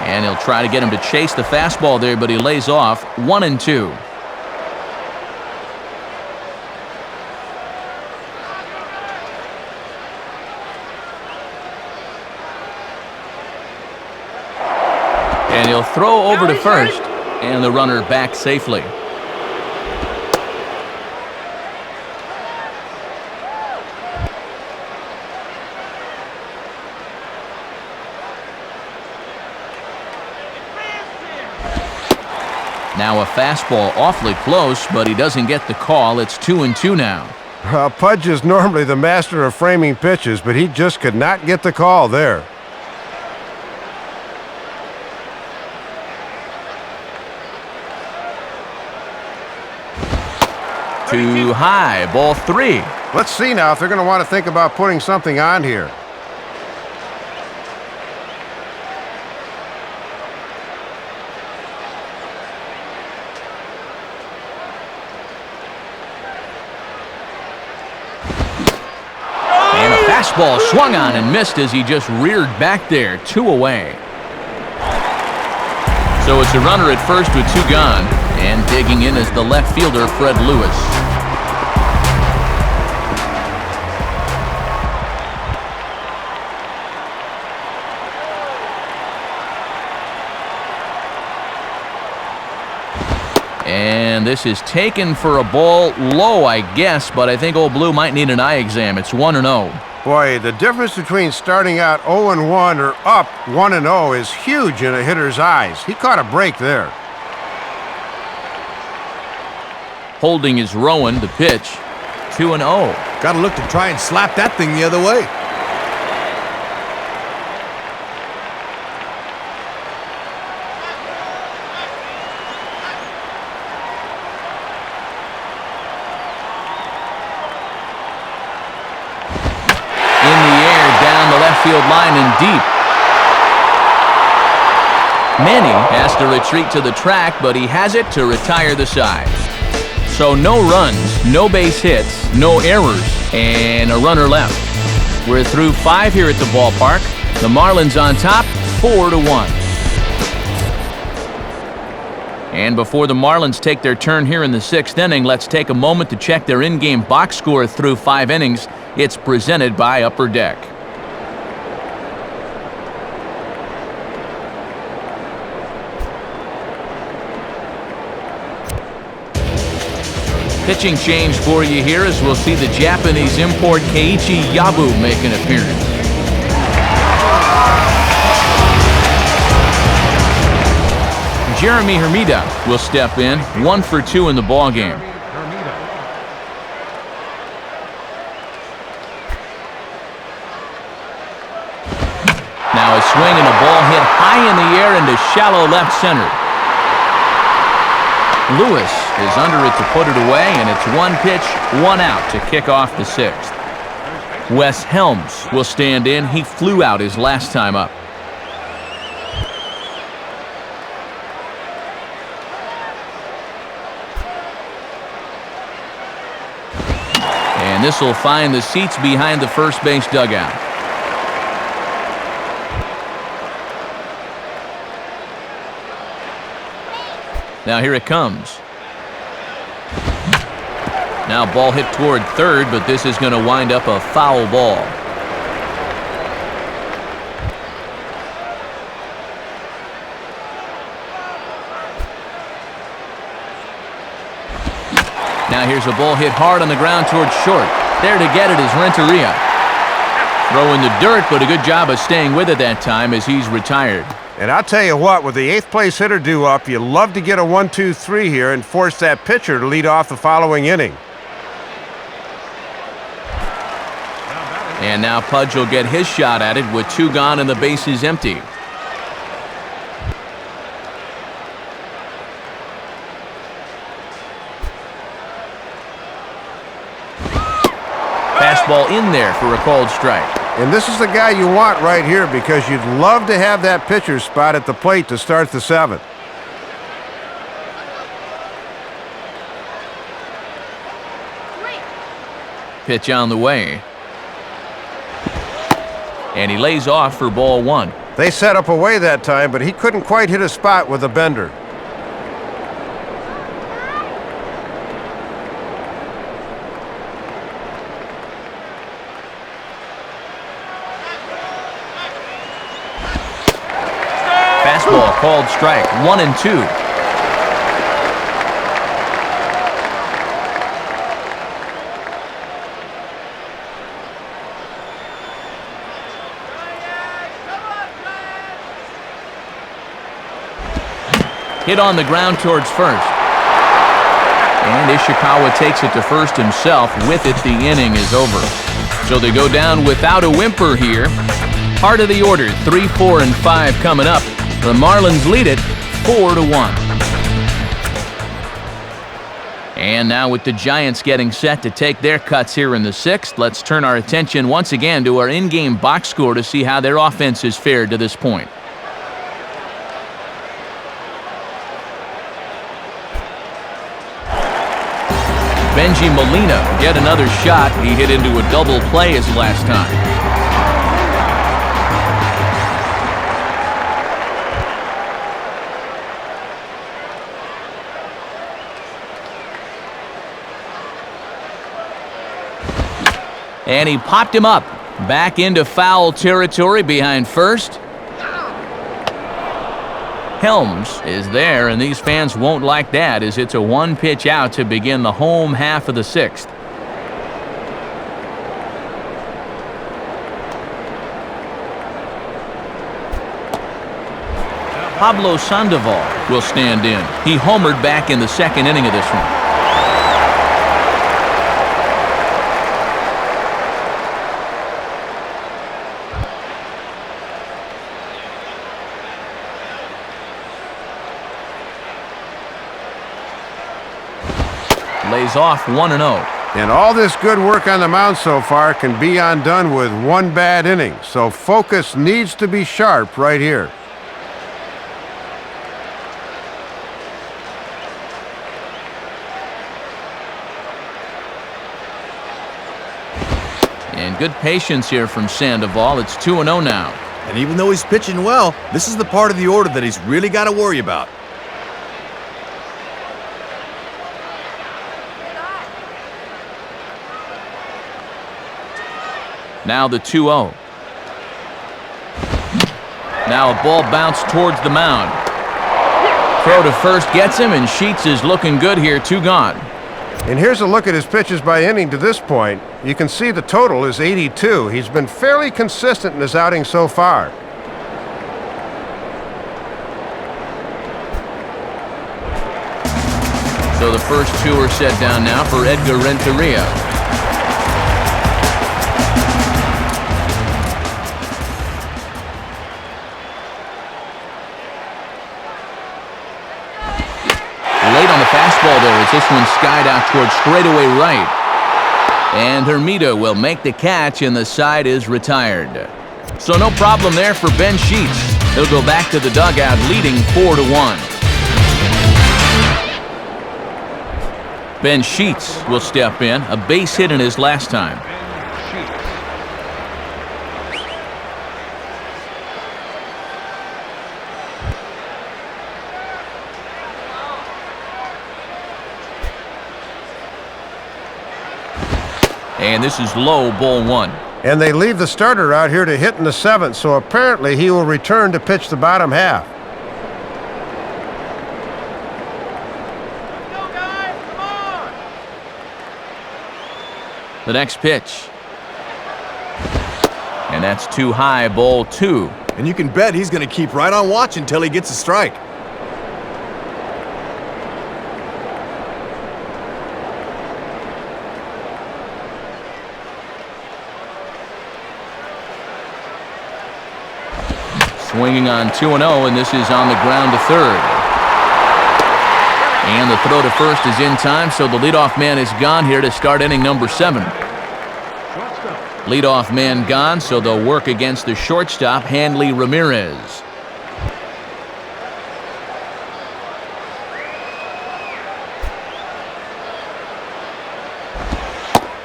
And he'll try to get him to chase the fastball there, but he lays off, 1-2. And he'll throw over to first, and the runner back safely. Now a fastball awfully close, but he doesn't get the call. It's 2-2 now. Pudge is normally the master of framing pitches, but he just could not get the call there. Too high, ball 3. Let's see now if they're going to want to think about putting something on here. And a fastball swung on and missed as he just reared back there, 2 away. So it's a runner at first with 2 gone, and digging in is the left fielder, Fred Lewis. And this is taken for a ball low, I guess, but I think Old Blue might need an eye exam. It's 1-0. Boy, the difference between starting out 0-1 or up 1-0 is huge in a hitter's eyes. He caught a break there. Holding is Rowan, the pitch, 2-0. Got to look to try and slap that thing the other way. Field line and deep. Manny has to retreat to the track, but he has it to retire the side. So no runs, no base hits, no errors, and a runner left. We're through 5 here at the ballpark. The Marlins on top, 4-1. And before the Marlins take their turn here in the 6th inning, let's take a moment to check their in-game box score through 5 innings. It's presented by Upper Deck. Pitching change for you here as we'll see the Japanese import Keiichi Yabu make an appearance. Jeremy Hermida will step in, 1 for 2 in the ballgame. Now a swing and a ball hit high in the air into shallow left center. Lewis is under it to put it away, and it's 1 pitch, 1 out to kick off the 6th. Wes Helms will stand in. He flew out his last time up. And this will find the seats behind the first base dugout. Now here it comes. Now ball hit toward third, but this is going to wind up a foul ball. Now here's a ball hit hard on the ground towards short. There to get it is Renteria. Throw in the dirt, but a good job of staying with it that time as he's retired. And I'll tell you what, with the 8th place hitter due up, you love to get a 1-2-3 here and force that pitcher to lead off the following inning. And now Pudge will get his shot at it with 2 gone and the bases empty. Fastball in there for a called strike. And this is the guy you want right here because you'd love to have that pitcher spot at the plate to start the 7th. Pitch on the way. And he lays off for ball 1. They set up away that time, but he couldn't quite hit a spot with a bender. Fastball called strike. 1-2. Hit on the ground towards first. And Ishikawa takes it to first himself. With it, the inning is over. So they go down without a whimper here. Part of the order, 3, 4, and 5 coming up. The Marlins lead it 4-1. And now with the Giants getting set to take their cuts here in the 6th, let's turn our attention once again to our in-game box score to see how their offense has fared to this point. Benji Molina get another shot. He hit into a double play his last time. And he popped him up. Back into foul territory behind first. Helms is there, and these fans won't like that as it's a 1-pitch out to begin the home half of the 6th. Pablo Sandoval will stand in. He homered back in the 2nd inning of this one. Lays off 1-0. And all this good work on the mound so far can be undone with 1 bad inning. So focus needs to be sharp right here. And good patience here from Sandoval. It's 2-0 now. And even though he's pitching well, this is the part of the order that he's really got to worry about. Now the 2-0. Now a ball bounced towards the mound. Throw to first gets him, and Sheets is looking good here. 2 gone. And here's a look at his pitches by inning to this point. You can see the total is 82. He's been fairly consistent in his outing so far. So the first 2 are set down now for Edgar Renteria. Late on the fastball there as this one skied out towards straightaway right. And Hermida will make the catch, and the side is retired. So no problem there for Ben Sheets. He'll go back to the dugout leading 4-1. Ben Sheets will step in, a base hit in his last time. And this is low, ball 1. And they leave the starter out here to hit in the 7th, so apparently he will return to pitch the bottom half. Go, guys, come on! The next pitch. And that's too high, ball 2. And you can bet he's going to keep right on watching until he gets a strike. Swinging on 2-0, and this is on the ground to third. And the throw to first is in time, so the leadoff man is gone here to start inning number 7. Leadoff man gone, so they'll work against the shortstop, Hanley Ramirez.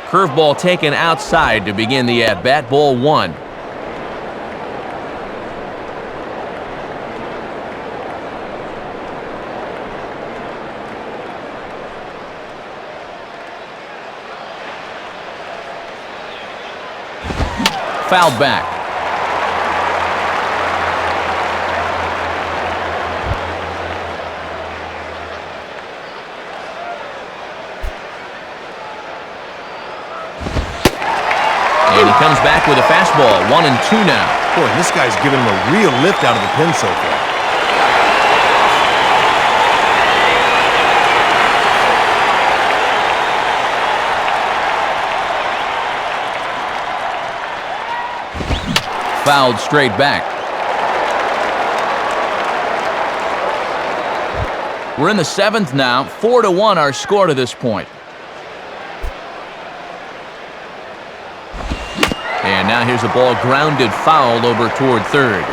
Curveball taken outside to begin the at-bat, ball 1. Fouled back. And he comes back with a fastball. 1-2 now. Boy, this guy's giving him a real lift out of the pen so far. Fouled straight back. We're in the 7th now. 4-1 our score to this point. And now here's a ball grounded foul over toward third.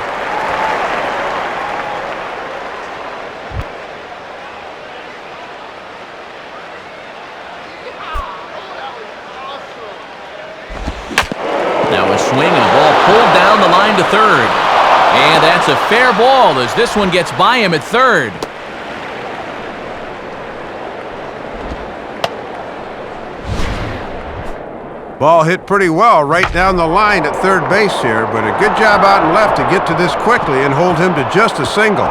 Now a swing and a ball pulled down the line to third. And that's a fair ball as this one gets by him at third. Ball hit pretty well right down the line at third base here, but a good job out and left to get to this quickly and hold him to just a single.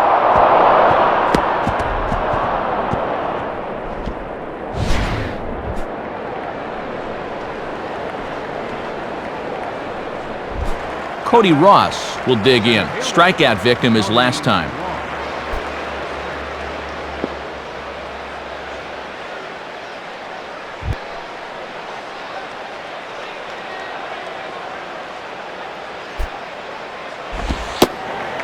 Cody Ross will dig in. Strikeout victim his last time.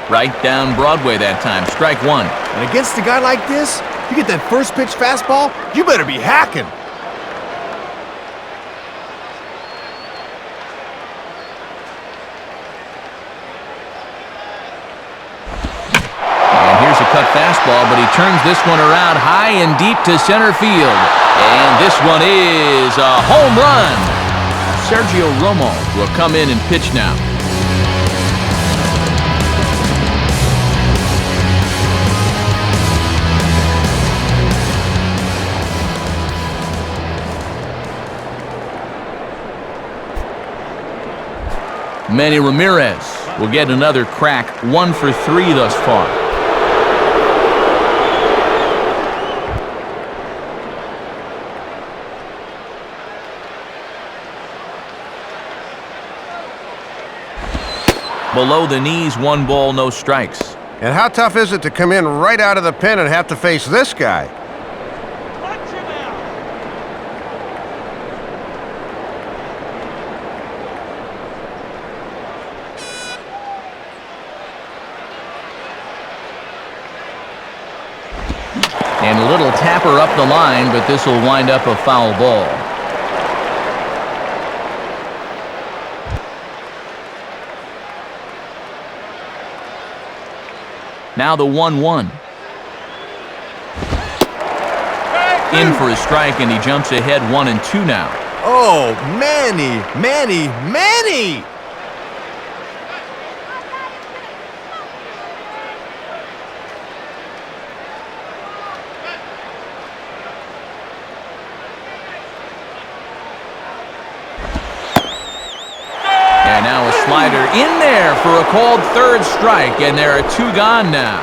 Right down Broadway that time. Strike 1. And against a guy like this, you get that first pitch fastball, you better be hacking. Cut fastball, but he turns this one around high and deep to center field. And this one is a home run. Sergio Romo will come in and pitch now. Manny Ramirez will get another crack. 1 for 3 thus far. Below the knees, 1 ball, no strikes. And how tough is it to come in right out of the pen and have to face this guy? And a little tapper up the line, but this will wind up a foul ball. Now the 1-1. In for a strike, and he jumps ahead 1-2 now. Oh, Manny! And now a slider in there for a called third strike, and there are 2 gone now.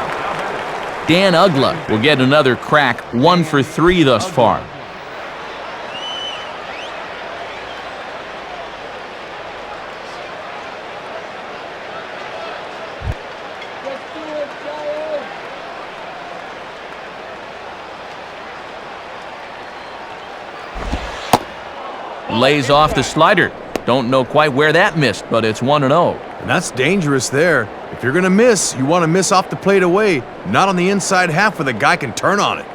Dan Uggla will get another crack. 1 for 3 thus far. Lays off the slider. Don't know quite where that missed, but it's 1-0. And that's dangerous there. If you're gonna miss, you want to miss off the plate away, not on the inside half where the guy can turn on it.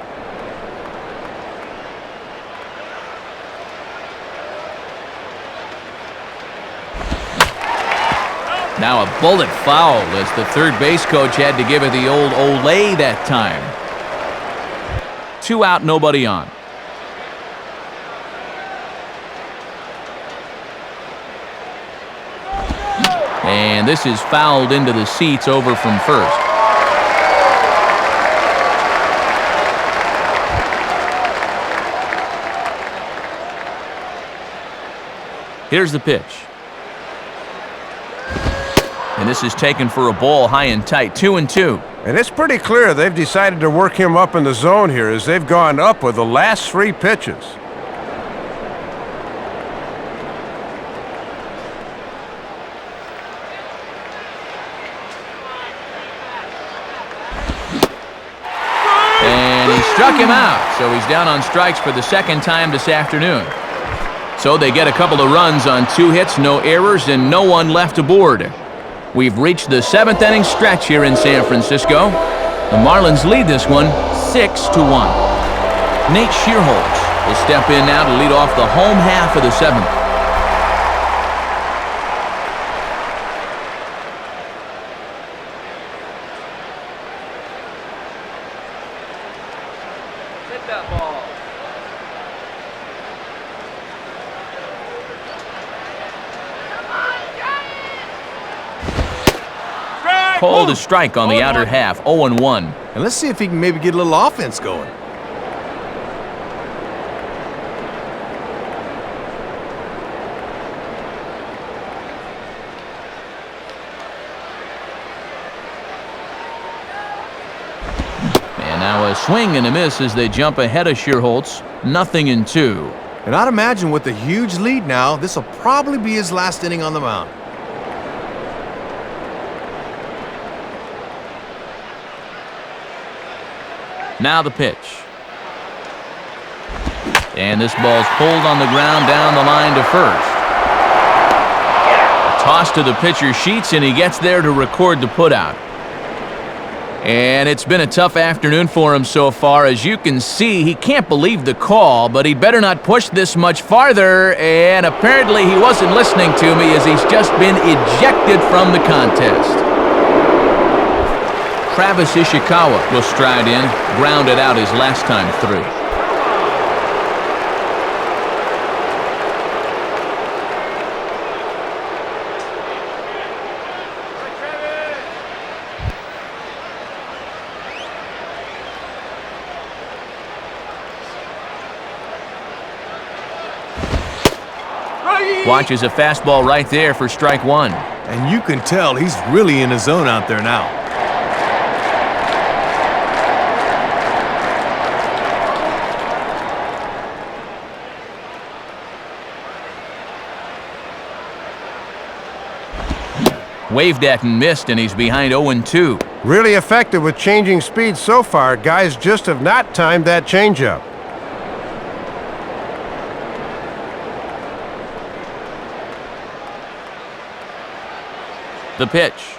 Now a bullet foul as the third base coach had to give it the old Olay that time. 2 out, nobody on. And this is fouled into the seats over from first. Here's the pitch. And this is taken for a ball high and tight, 2-2. And it's pretty clear they've decided to work him up in the zone here as they've gone up with the last 3 pitches. And he struck him out, so he's down on strikes for the second time this afternoon. So they get a couple of runs on 2 hits, no errors, and no one left aboard. We've reached the 7th inning stretch here in San Francisco. The Marlins lead this one 6-1. Nate Shearholtz will step in now to lead off the home half of the 7th. Hit that ball. Called a strike on the outer half, 0-1. And let's see if he can maybe get a little offense going. And now a swing and a miss as they jump ahead of Shearholtz, 0-2. And I'd imagine with the huge lead now, this will probably be his last inning on the mound. Now the pitch. And this ball's pulled on the ground down the line to first. A toss to the pitcher's sheets, and he gets there to record the putout. And it's been a tough afternoon for him so far. As you can see, he can't believe the call, but he'd better not push this much farther. And apparently he wasn't listening to me as he's just been ejected from the contest. Travis Ishikawa will stride in, grounded out his last time through. Watches a fastball right there for strike 1. And you can tell he's really in his zone out there now. Waved at and missed, and he's behind 0-2. Really effective with changing speed so far. Guys just have not timed that changeup. The pitch.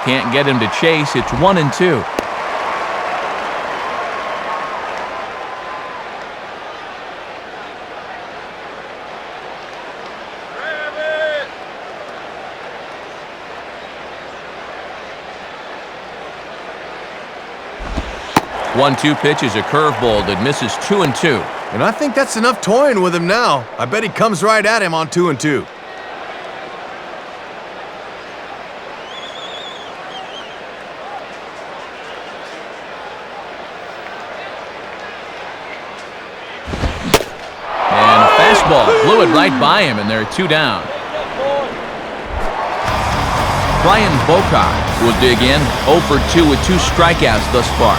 Can't get him to chase. It's 1-2. One-two pitch is a curveball that misses 2-2. And I think that's enough toying with him now. I bet he comes right at him on 2-2. And a fastball blew it right by him, and they're 2 down. Brian Boca will dig in, 0 for 2 with 2 strikeouts thus far.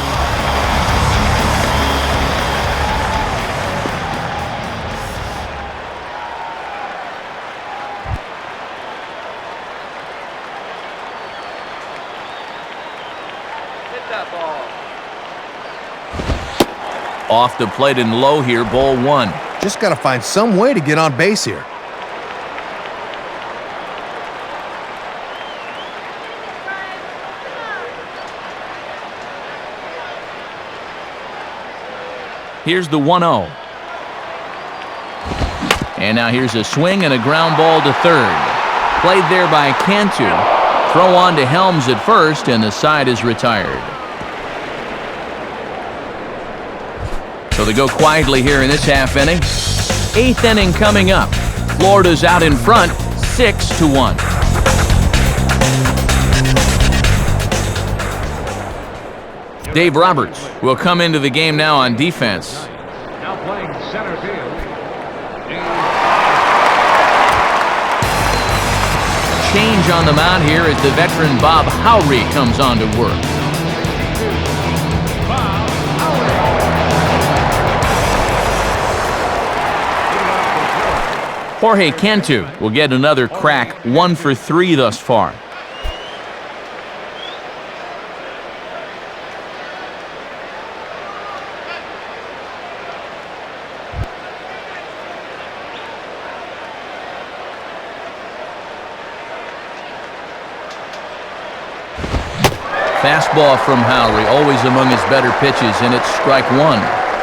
Off the plate and low here, ball 1. Just got to find some way to get on base here. Here's the 1-0. And now here's a swing and a ground ball to third. Played there by Cantu. Throw on to Helms at first, and the side is retired. So they go quietly here in this half inning. 8th inning coming up. Florida's out in front, 6-1. Dave Roberts will come into the game now on defense. Now playing center field. Change on the mound here as the veteran Bob Howry comes on to work. Jorge Cantu will get another crack, 1 for 3 thus far. Fastball from Howry, always among his better pitches, and it's strike 1.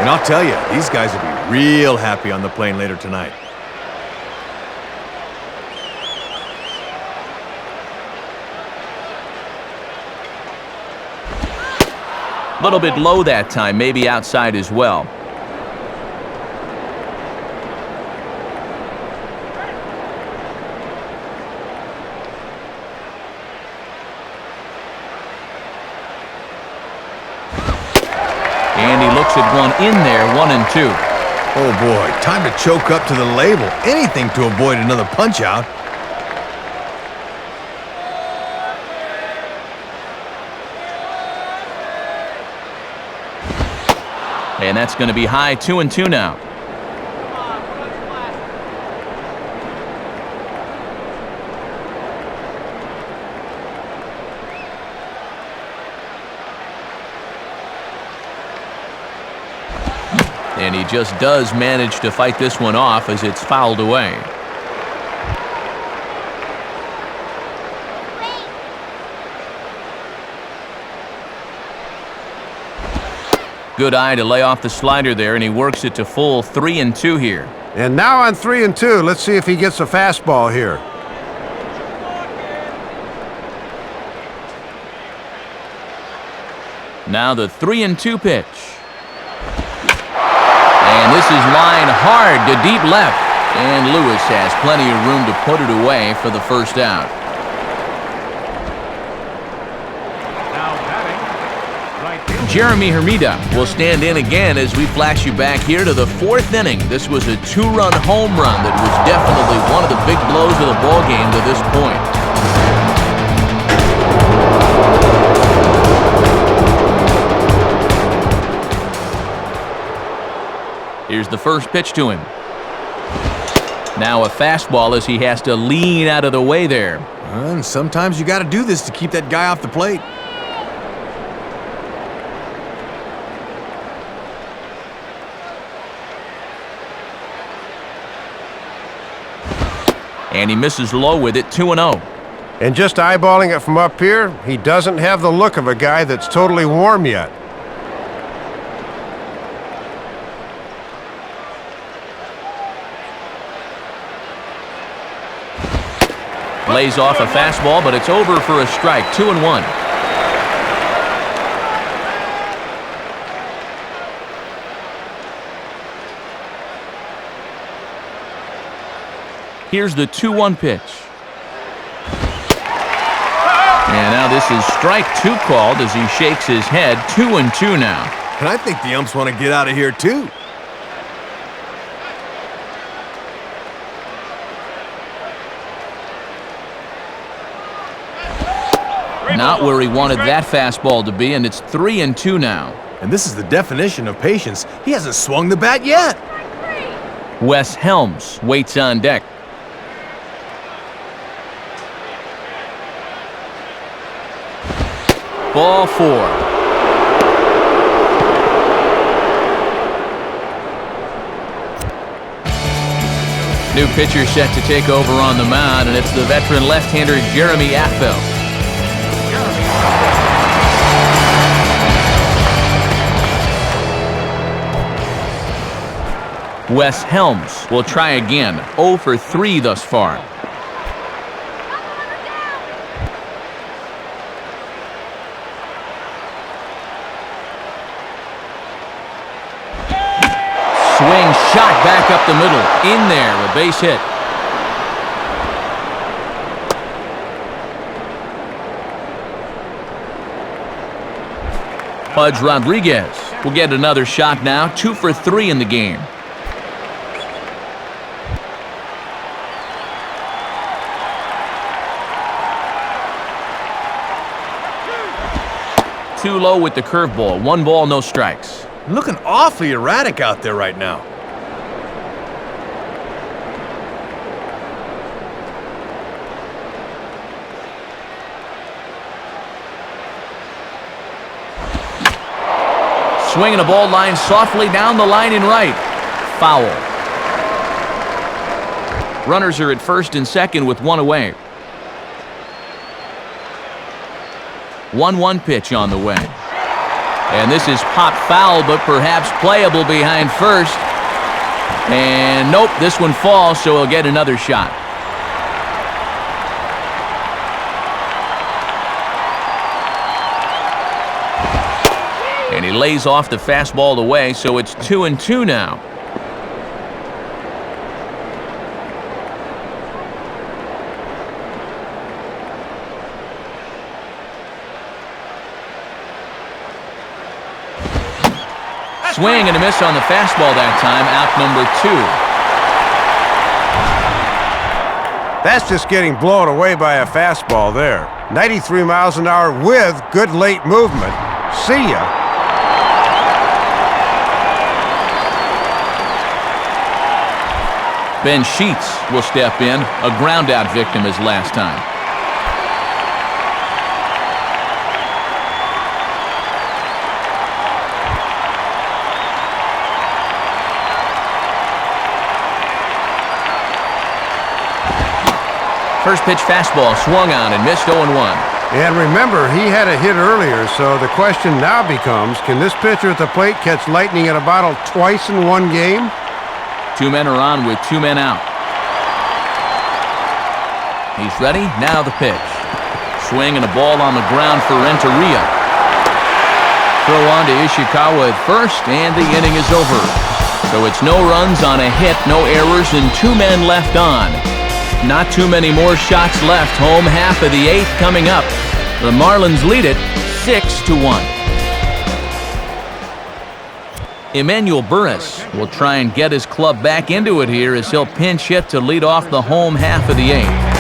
And I'll tell you, these guys will be real happy on the plane later tonight. A little bit low that time, maybe outside as well. And he looks at one in there, 1-2. Oh boy, time to choke up to the label. Anything to avoid another punch out. And that's going to be high, 2-2 now. And he just does manage to fight this one off as it's fouled away. Good eye to lay off the slider there, and he works it to full 3-2 here. And now on 3-2, let's see if he gets a fastball here. Now the 3-2 pitch. And this is line hard to deep left. And Lewis has plenty of room to put it away for the first out. Jeremy Hermida will stand in again as we flash you back here to the 4th inning. This was a 2-run home run that was definitely one of the big blows of the ball game to this point. Here's the first pitch to him. Now a fastball as he has to lean out of the way there. And sometimes you got to do this to keep that guy off the plate. And he misses low with it, 2-0. And just eyeballing it from up here, he doesn't have the look of a guy that's totally warm yet. Lays off a fastball, but it's over for a strike, 2-1. Here's the 2-1 pitch. And now this is strike 2 called as he shakes his head, 2-2 now. And I think the umps want to get out of here too. Not where he wanted that fastball to be, and it's 3-2 now. And this is the definition of patience. He hasn't swung the bat yet. Wes Helms waits on deck. Ball 4. New pitcher set to take over on the mound, and it's the veteran left-hander Jeremy Affeldt. Wes Helms will try again. 0 for 3 thus far. Swing shot back up the middle. In there, a base hit. Pudge Rodriguez will get another shot now. 2 for 3 in the game. Too low with the curveball. 1 ball, no strikes. Looking awfully erratic out there right now. Swinging a ball line softly down the line and right. Foul. Runners are at first and second with 1 away. 1-1 pitch on the way. And this is pop foul, but perhaps playable behind first. And nope, this one falls, so he'll get another shot. And he lays off the fastball away, so it's 2-2 now. Swing and a miss on the fastball that time, out number 2. That's just getting blown away by a fastball there. 93 miles an hour with good late movement. See ya. Ben Sheets will step in, a ground-out victim as last time. First pitch fastball swung on and missed 0-1. And remember, he had a hit earlier, so the question now becomes, can this pitcher at the plate catch lightning in a bottle twice in one game? 2 men are on with 2 men out. He's ready. Now the pitch. Swing and a ball on the ground for Renteria. Throw on to Ishikawa at first, and the inning is over. So it's no runs on a hit, no errors, and 2 men left on. Not too many more shots left. Home half of the 8th coming up. The Marlins lead it 6-1. Emmanuel Burris will try and get his club back into it here as he'll pinch hit to lead off the home half of the 8th.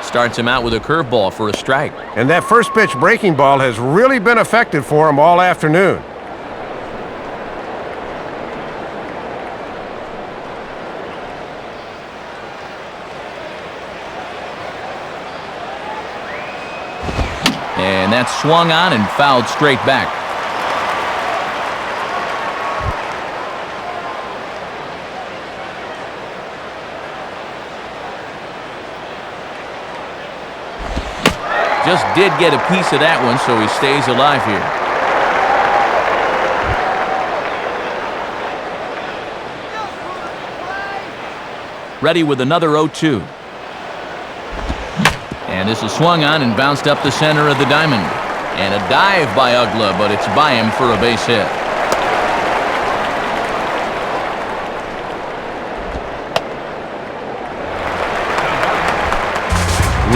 Starts him out with a curveball for a strike. And that first pitch breaking ball has really been effective for him all afternoon. And that's swung on and fouled straight back. Just did get a piece of that one, so he stays alive here. Ready with another 0-2. And this is swung on and bounced up the center of the diamond. And a dive by Uggla, but it's by him for a base hit.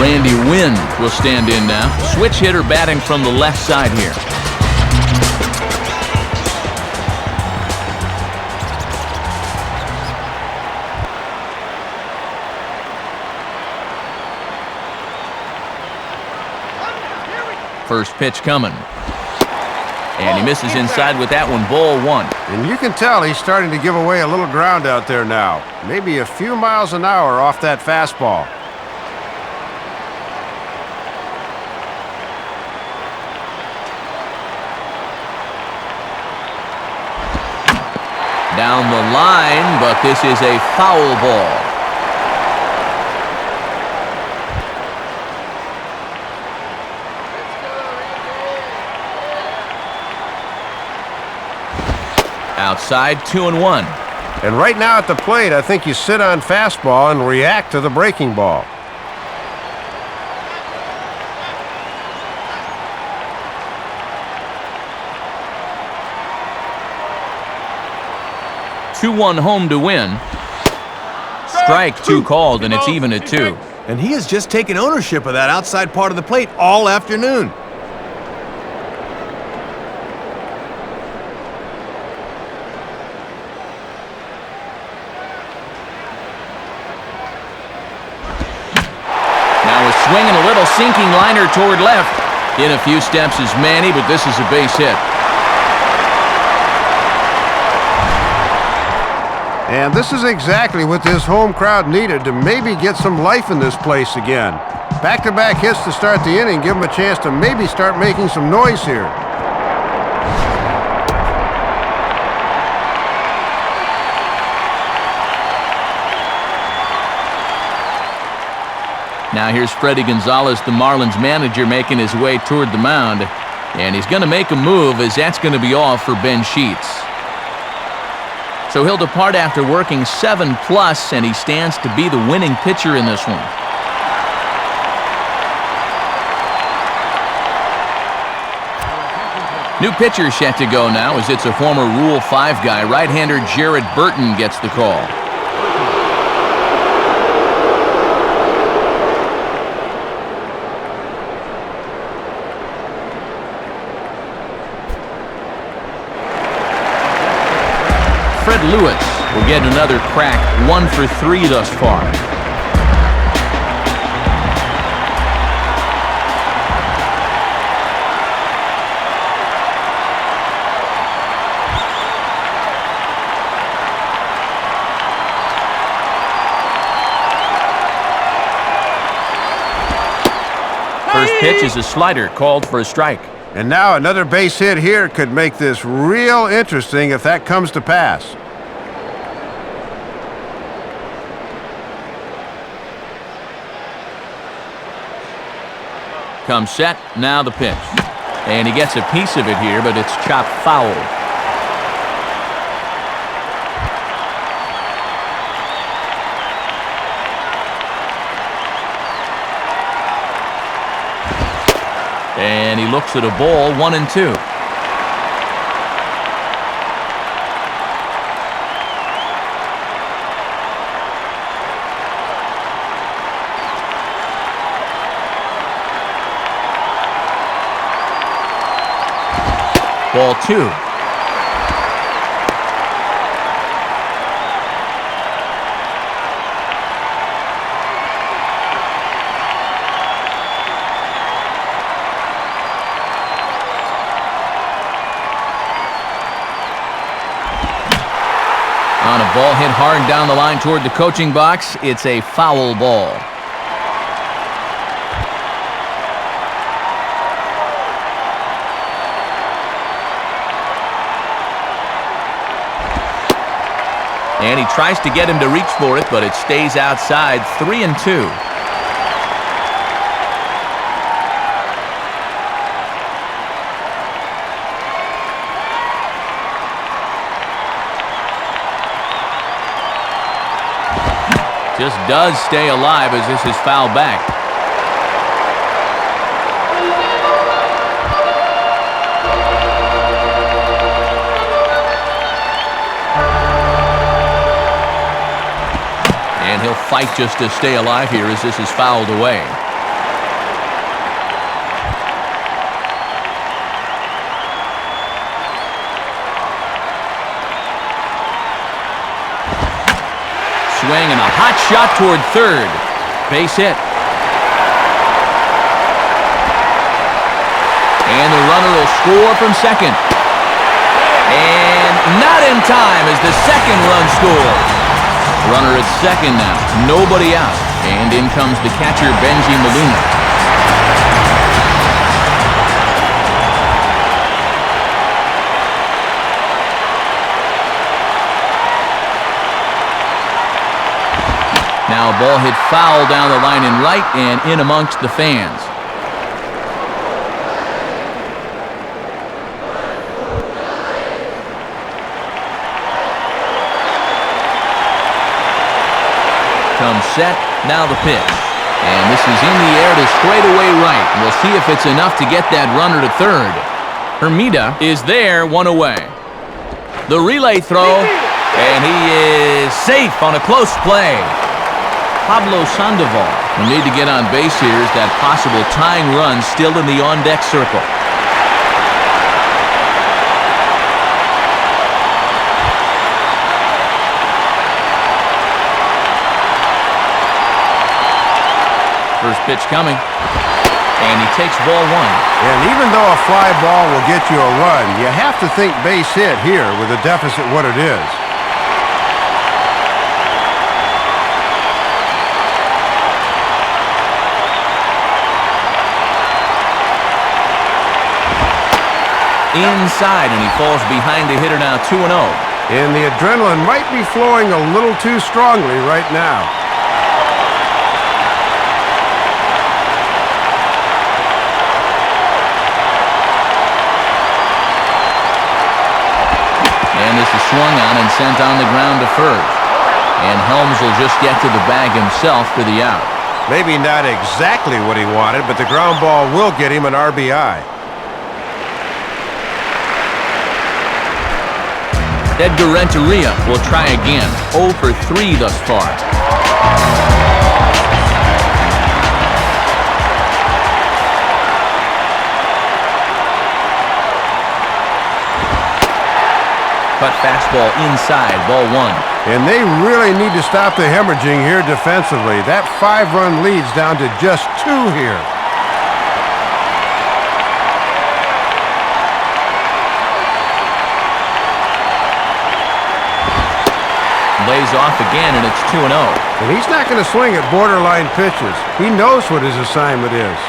Randy Wynn will stand in now. Switch hitter batting from the left side here. First pitch coming. And he misses inside with that one, ball 1. And you can tell he's starting to give away a little ground out there now. Maybe a few miles an hour off that fastball. Down the line, but this is a foul ball. Outside, 2-1. And right now at the plate, I think you sit on fastball and react to the breaking ball. Two-one home to win. Strike two called, and it's even at 2. And he has just taken ownership of that outside part of the plate all afternoon. Now a swing and a little sinking liner toward left. In a few steps is Manny, but this is a base hit. And this is exactly what this home crowd needed to maybe get some life in this place again. Back-to-back hits to start the inning, give them a chance to maybe start making some noise here. Now here's Freddie Gonzalez, the Marlins manager, making his way toward the mound. And he's going to make a move, as that's going to be off for Ben Sheets. So he'll depart after working 7+, and he stands to be the winning pitcher in this one. New pitcher set to go now, as it's a former Rule 5 guy. Right-hander Jared Burton gets the call. Fred Lewis will get another crack, 1 for 3 thus far. First pitch is a slider, called for a strike. And now another base hit here could make this real interesting if that comes to pass. Comes set, now the pitch. And he gets a piece of it here, but it's chopped foul. And he looks at a ball, 1-2. Ball 2. On a ball hit hard down the line toward the coaching box, it's a foul ball. And he tries to get him to reach for it, but it stays outside, 3-2. Just does stay alive as this is fouled back. And he'll fight just to stay alive here as this is fouled away. Swing and a hot shot toward third. Base hit. And the runner will score from second. And not in time as the second run scores. Runner at second now. Nobody out. And in comes the catcher, Benji Molina. Now a ball hit foul down the line in right and in amongst the fans. Comes set, now the pitch. And this is in the air to straightaway right. We'll see if it's enough to get that runner to third. Hermida is there, one away. The relay throw, and he is safe on a close play. Pablo Sandoval will need to get on base here as that possible tying run still in the on-deck circle. First pitch coming, and he takes ball one. And even though a fly ball will get you a run, you have to think base hit here with a deficit what it is. Inside, and he falls behind the hitter now 2-0. And the adrenaline might be flowing a little too strongly right now. And this is swung on and sent on the ground to first. And Helms will just get to the bag himself for the out. Maybe not exactly what he wanted, but the ground ball will get him an RBI. Edgar Renteria will try again. 0 for 3 thus far. Cut fastball inside, ball one. And they really need to stop the hemorrhaging here defensively. That 5-run lead's down to just 2 here. Lays off again, and it's 2-0. And he's not going to swing at borderline pitches. He knows what his assignment is.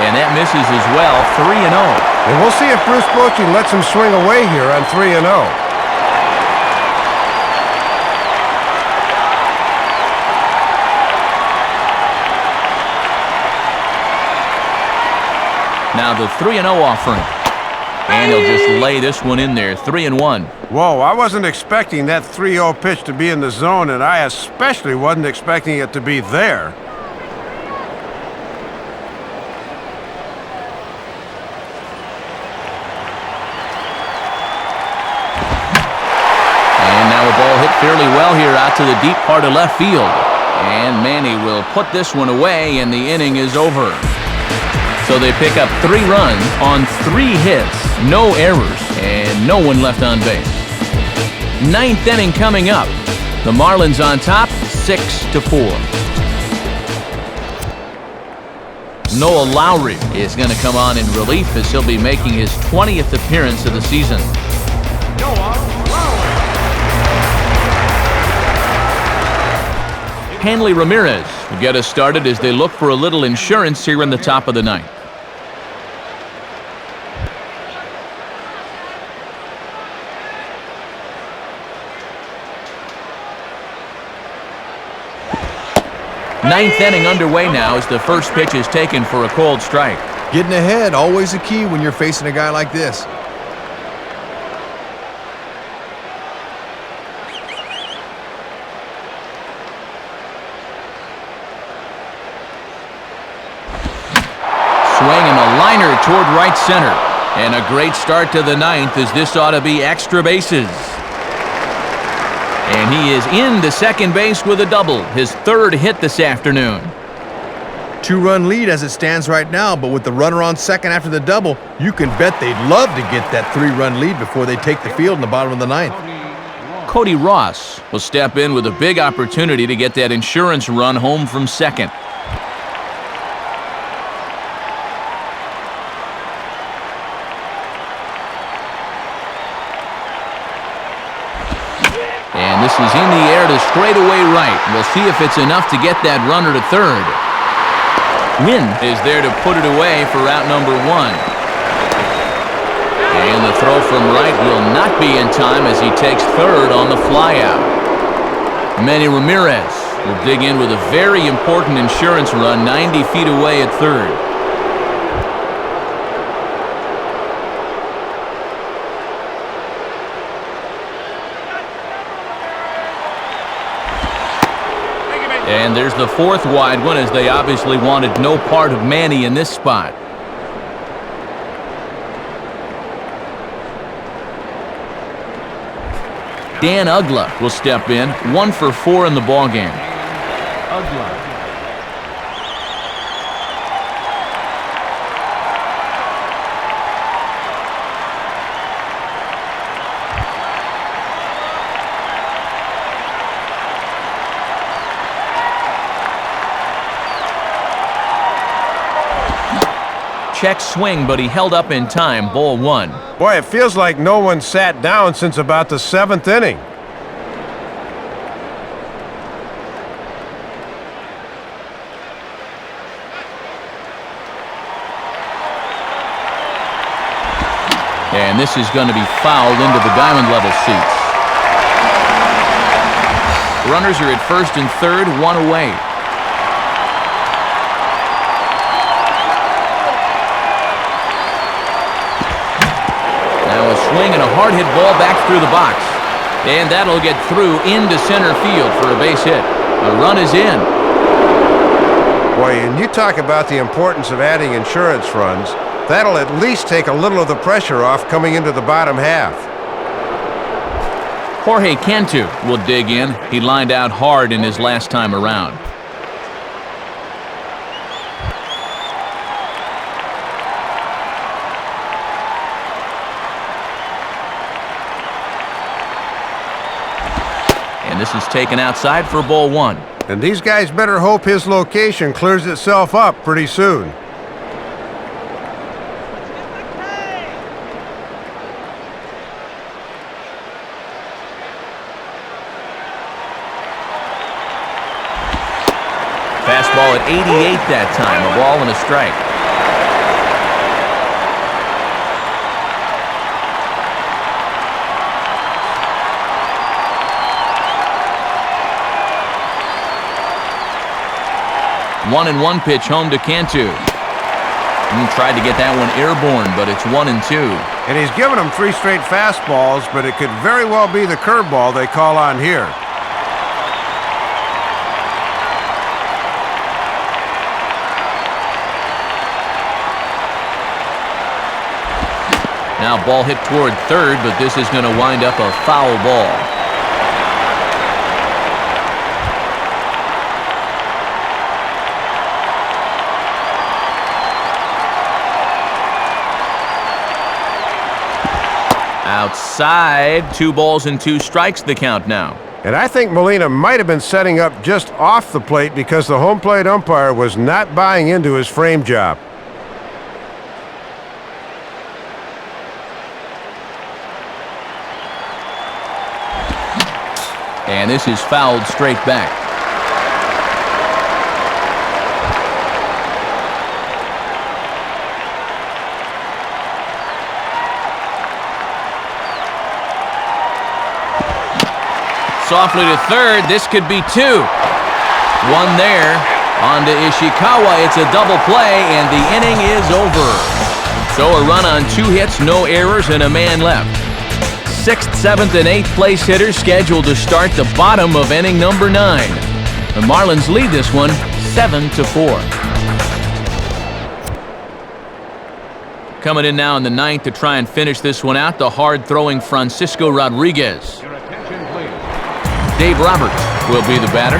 And that misses as well, 3-0. And we'll see if Bruce Bochy lets him swing away here on 3-0. Now the 3-0 offering. And he'll just lay this one in there, 3-1. Whoa, I wasn't expecting that 3-0 pitch to be in the zone, and I especially wasn't expecting it to be there. And now a ball hit fairly well here out to the deep part of left field. And Manny will put this one away, and the inning is over. So they pick up 3 runs on 3 hits, no errors, and no one left on base. 9th inning coming up. The Marlins on top, 6-4. Noah Lowry is going to come on in relief as he'll be making his 20th appearance of the season. Hanley Ramirez will get us started as they look for a little insurance here in the top of the 9th. Ninth inning underway now as the first pitch is taken for a cold strike. Getting ahead, always a key when you're facing a guy like this. Swinging a liner toward right center. And a great start to the 9th as this ought to be extra bases. And he is into second base with a double, his 3rd hit this afternoon. 2-run lead as it stands right now, but with the runner on second after the double, you can bet they'd love to get that 3-run lead before they take the field in the bottom of the 9th. Cody Ross will step in with a big opportunity to get that insurance run home from second. And this is in the air to straightaway right. We'll see if it's enough to get that runner to third. Win is there to put it away for out number 1. And the throw from right will not be in time as he takes third on the flyout. Manny Ramirez will dig in with a very important insurance run 90 feet away at third. And there's the 4th wide one, as they obviously wanted no part of Manny in this spot. Dan Uggla will step in, 1 for 4 in the ballgame. Check swing, but he held up in time. Ball 1. Boy, it feels like no one sat down since about the 7th inning. And this is going to be fouled into the diamond level seats. Runners are at first and third, 1 away. Swing and a hard hit ball back through the box. And that'll get through into center field for a base hit. A run is in. Boy, and you talk about the importance of adding insurance runs. That'll at least take a little of the pressure off coming into the bottom half. Jorge Cantu will dig in. He lined out hard in his last time around. This is taken outside for ball 1. And these guys better hope his location clears itself up pretty soon. Fastball at 88 that time. A ball and a strike. One and 1 pitch home to Cantu. Tried to get that one airborne, but it's 1 and 2. And he's given them 3 straight fastballs, but it could very well be the curveball they call on here. Now ball hit toward third, but this is going to wind up a foul ball. Outside, 2 balls and 2 strikes the count now. And I think Molina might have been setting up just off the plate because the home plate umpire was not buying into his frame job. And this is fouled straight back. Softly to third. This could be 2. 1 there. On to Ishikawa. It's a double play, and the inning is over. So a run on 2 hits, no errors, and a man left. 6th, 7th, and 8th place hitters scheduled to start the bottom of inning number 9. The Marlins lead this one 7-4. Coming in now in the 9th to try and finish this one out, the hard-throwing Francisco Rodriguez. Your attention, please. Dave Roberts will be the batter.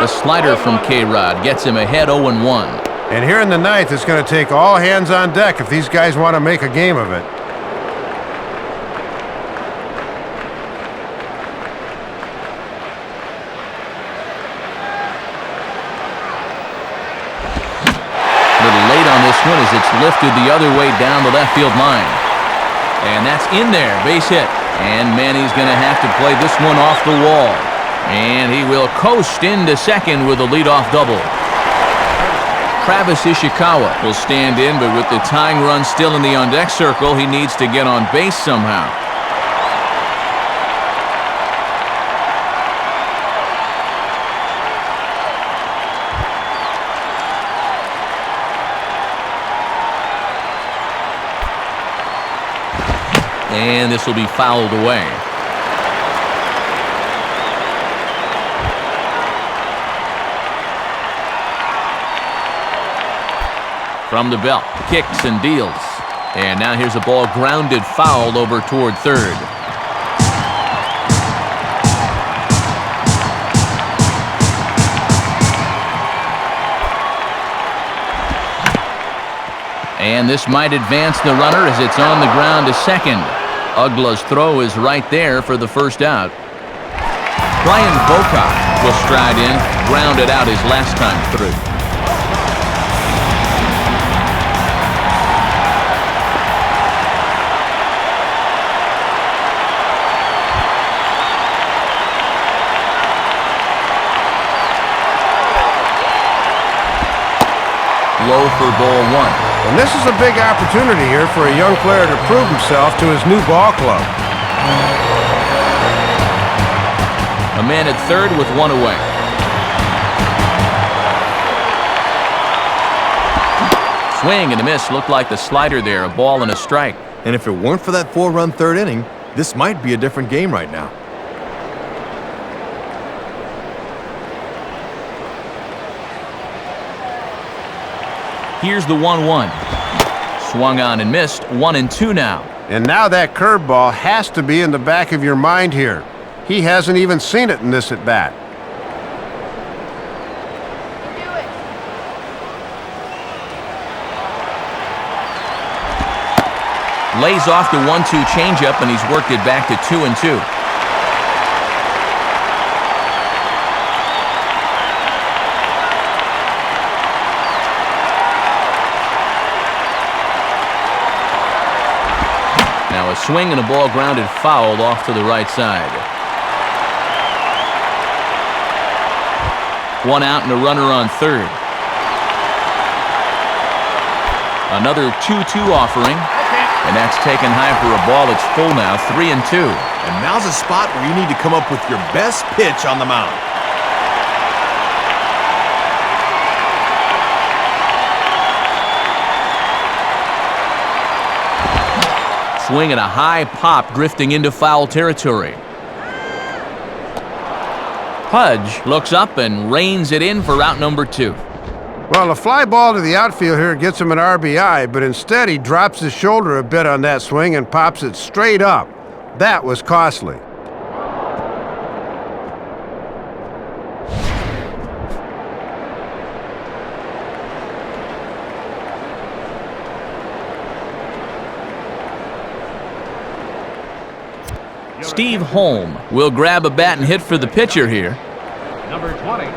The slider from K-Rod gets him ahead 0-1. And here in the 9th, it's going to take all hands on deck if these guys want to make a game of it. as it's lifted the other way down the left field line. And that's in there, base hit. And Manny's going to have to play this one off the wall. And he will coast into second with a leadoff double. Travis Ishikawa will stand in, but with the tying run still in the on-deck circle, he needs to get on base somehow. And this will be fouled away. From the belt, kicks and deals. And now here's a ball grounded foul over toward third. And this might advance the runner as it's on the ground to second. Ugla's throw is right there for the first out. Brian Boca will stride in, grounded out his last time through. Low for ball one. And this is a big opportunity here for a young player to prove himself to his new ball club. A man at third with one away. Swing and a miss. Looked like the slider there. A ball and a strike. And if it weren't for that 4-run third inning, this might be a different game right now. Here's the 1-1. Swung on and missed. 1-2 now. And now that curveball has to be in the back of your mind here. He hasn't even seen it in this at-bat. Lays off the 1-2 changeup, and he's worked it back to 2-2. Now a swing and a ball grounded foul off to the right side. One out and a runner on third. Another 2-2 offering. And that's taken high for a ball. It's full now, 3-2. And now's a spot where you need to come up with your best pitch on the mound. Swing and a high pop drifting into foul territory. Pudge looks up and reins it in for out number 2. Well, a fly ball to the outfield here gets him an RBI, but instead he drops his shoulder a bit on that swing and pops it straight up. That was costly. Steve Holm will grab a bat and hit for the pitcher here. Number 20.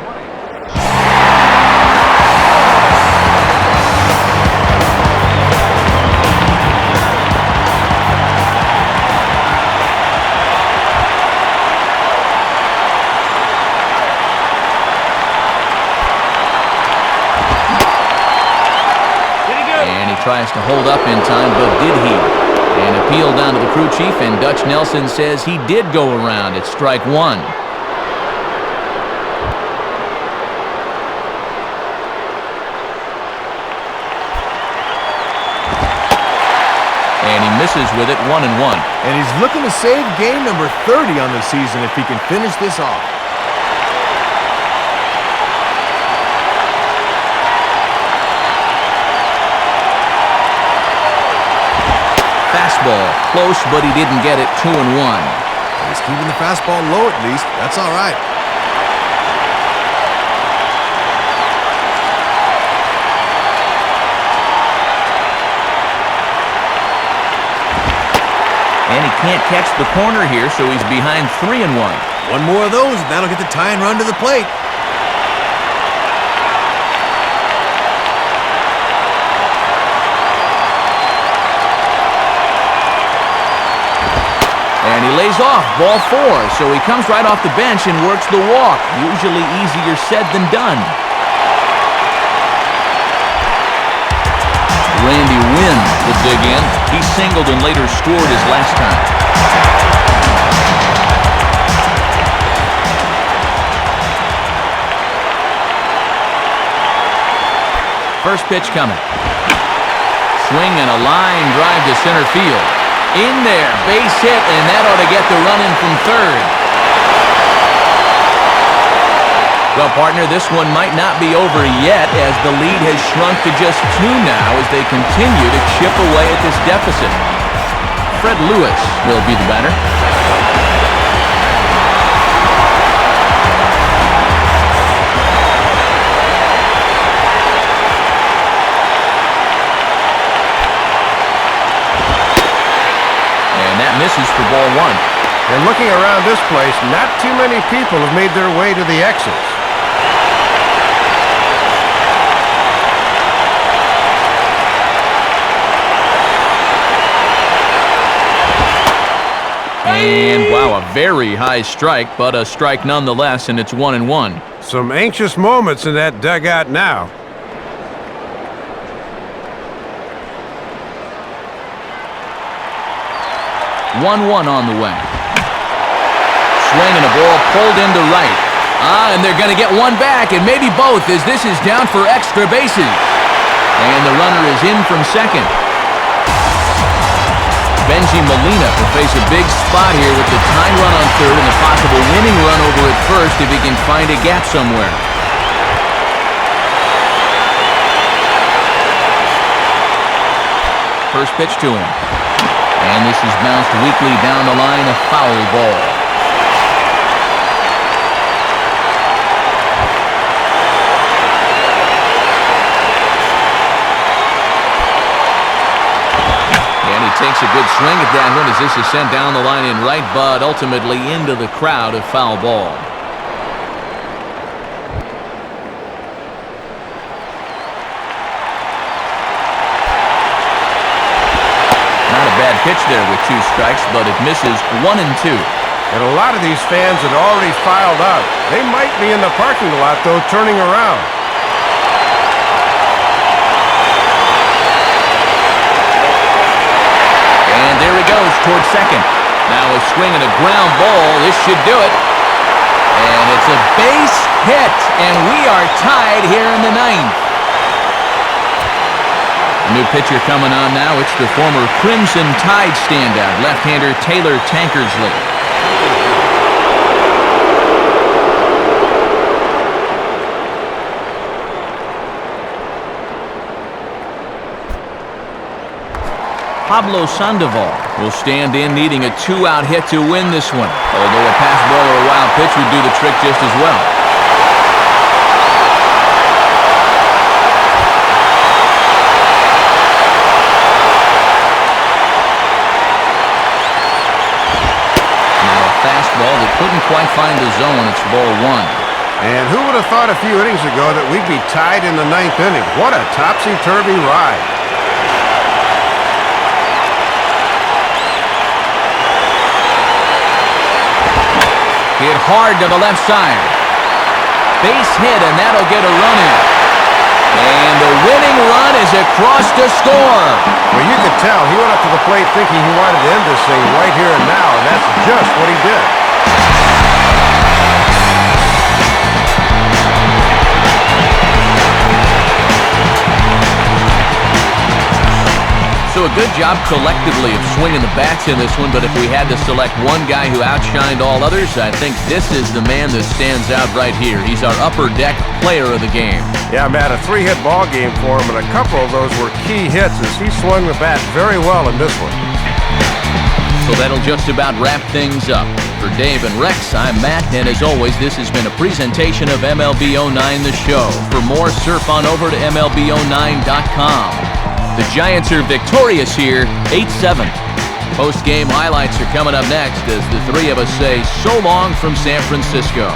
Tries to hold up in time, but did he? An appeal down to the crew chief, and Dutch Nelson says he did go around at strike 1. And he misses with it, 1-1. And he's looking to save game number 30 on the season if he can finish this off. Fastball, close, but he didn't get it, 2-1. He's keeping the fastball low at least. That's all right. And he can't catch the corner here, so he's behind 3-1. One more of those, and that'll get the tying run to the plate. he lays off, ball 4, so he comes right off the bench and works the walk. Usually easier said than done. Randy Wynn will dig in. He singled and later scored his last time. First pitch coming. Swing and a line drive to center field. In there, base hit, and that ought to get the run in from third. Well, partner, this one might not be over yet as the lead has shrunk to just 2 now as they continue to chip away at this deficit. Fred Lewis will be the batter. And that misses for ball 1. And looking around this place, not too many people have made their way to the exits. And, wow, a very high strike, but a strike nonetheless, and it's 1-1. Some anxious moments in that dugout now. One on the way. Swing and a ball pulled into right. And they're going to get one back, and maybe both, as this is down for extra bases. And the runner is in from second. Benji Molina will face a big spot here with the tying run on third and the possible winning run over at first if he can find a gap somewhere. First pitch to him. And this is bounced weakly down the line, a foul ball. And he takes a good swing at that one as this is sent down the line in right, but ultimately into the crowd, a foul ball. Bad pitch there with 2 strikes, but it misses 1-2. And a lot of these fans had already filed out. They might be in the parking lot, though, turning around. And there he goes toward second. Now a swing and a ground ball. This should do it. And it's a base hit, and we are tied here in the 9th. New pitcher coming on now. It's the former Crimson Tide standout, left-hander Taylor Tankersley. Pablo Sandoval will stand in, needing a 2-out hit to win this one. Although a pass ball or a wild pitch would do the trick just as well. Fastball that couldn't quite find the zone. It's ball 1. And who would have thought a few innings ago that we'd be tied in the 9th inning? What a topsy-turvy ride. Hit hard to the left side. Base hit, and that'll get a run in. And the winning run is across to score. Well, you could tell he went up to the plate thinking he wanted to end this thing right here and now, and that's just what he did. So a good job collectively of swinging the bats in this one, but if we had to select one guy who outshined all others, I think this is the man that stands out right here. He's our upper deck player of the game. Yeah, Matt, a 3-hit ball game for him, and a couple of those were key hits as he swung the bat very well in this one. So that'll just about wrap things up. For Dave and Rex, I'm Matt, and as always, this has been a presentation of MLB 09 The Show. For more, surf on over to MLB09.com. The Giants are victorious here, 8-7. Post-game highlights are coming up next as the 3 of us say so long from San Francisco.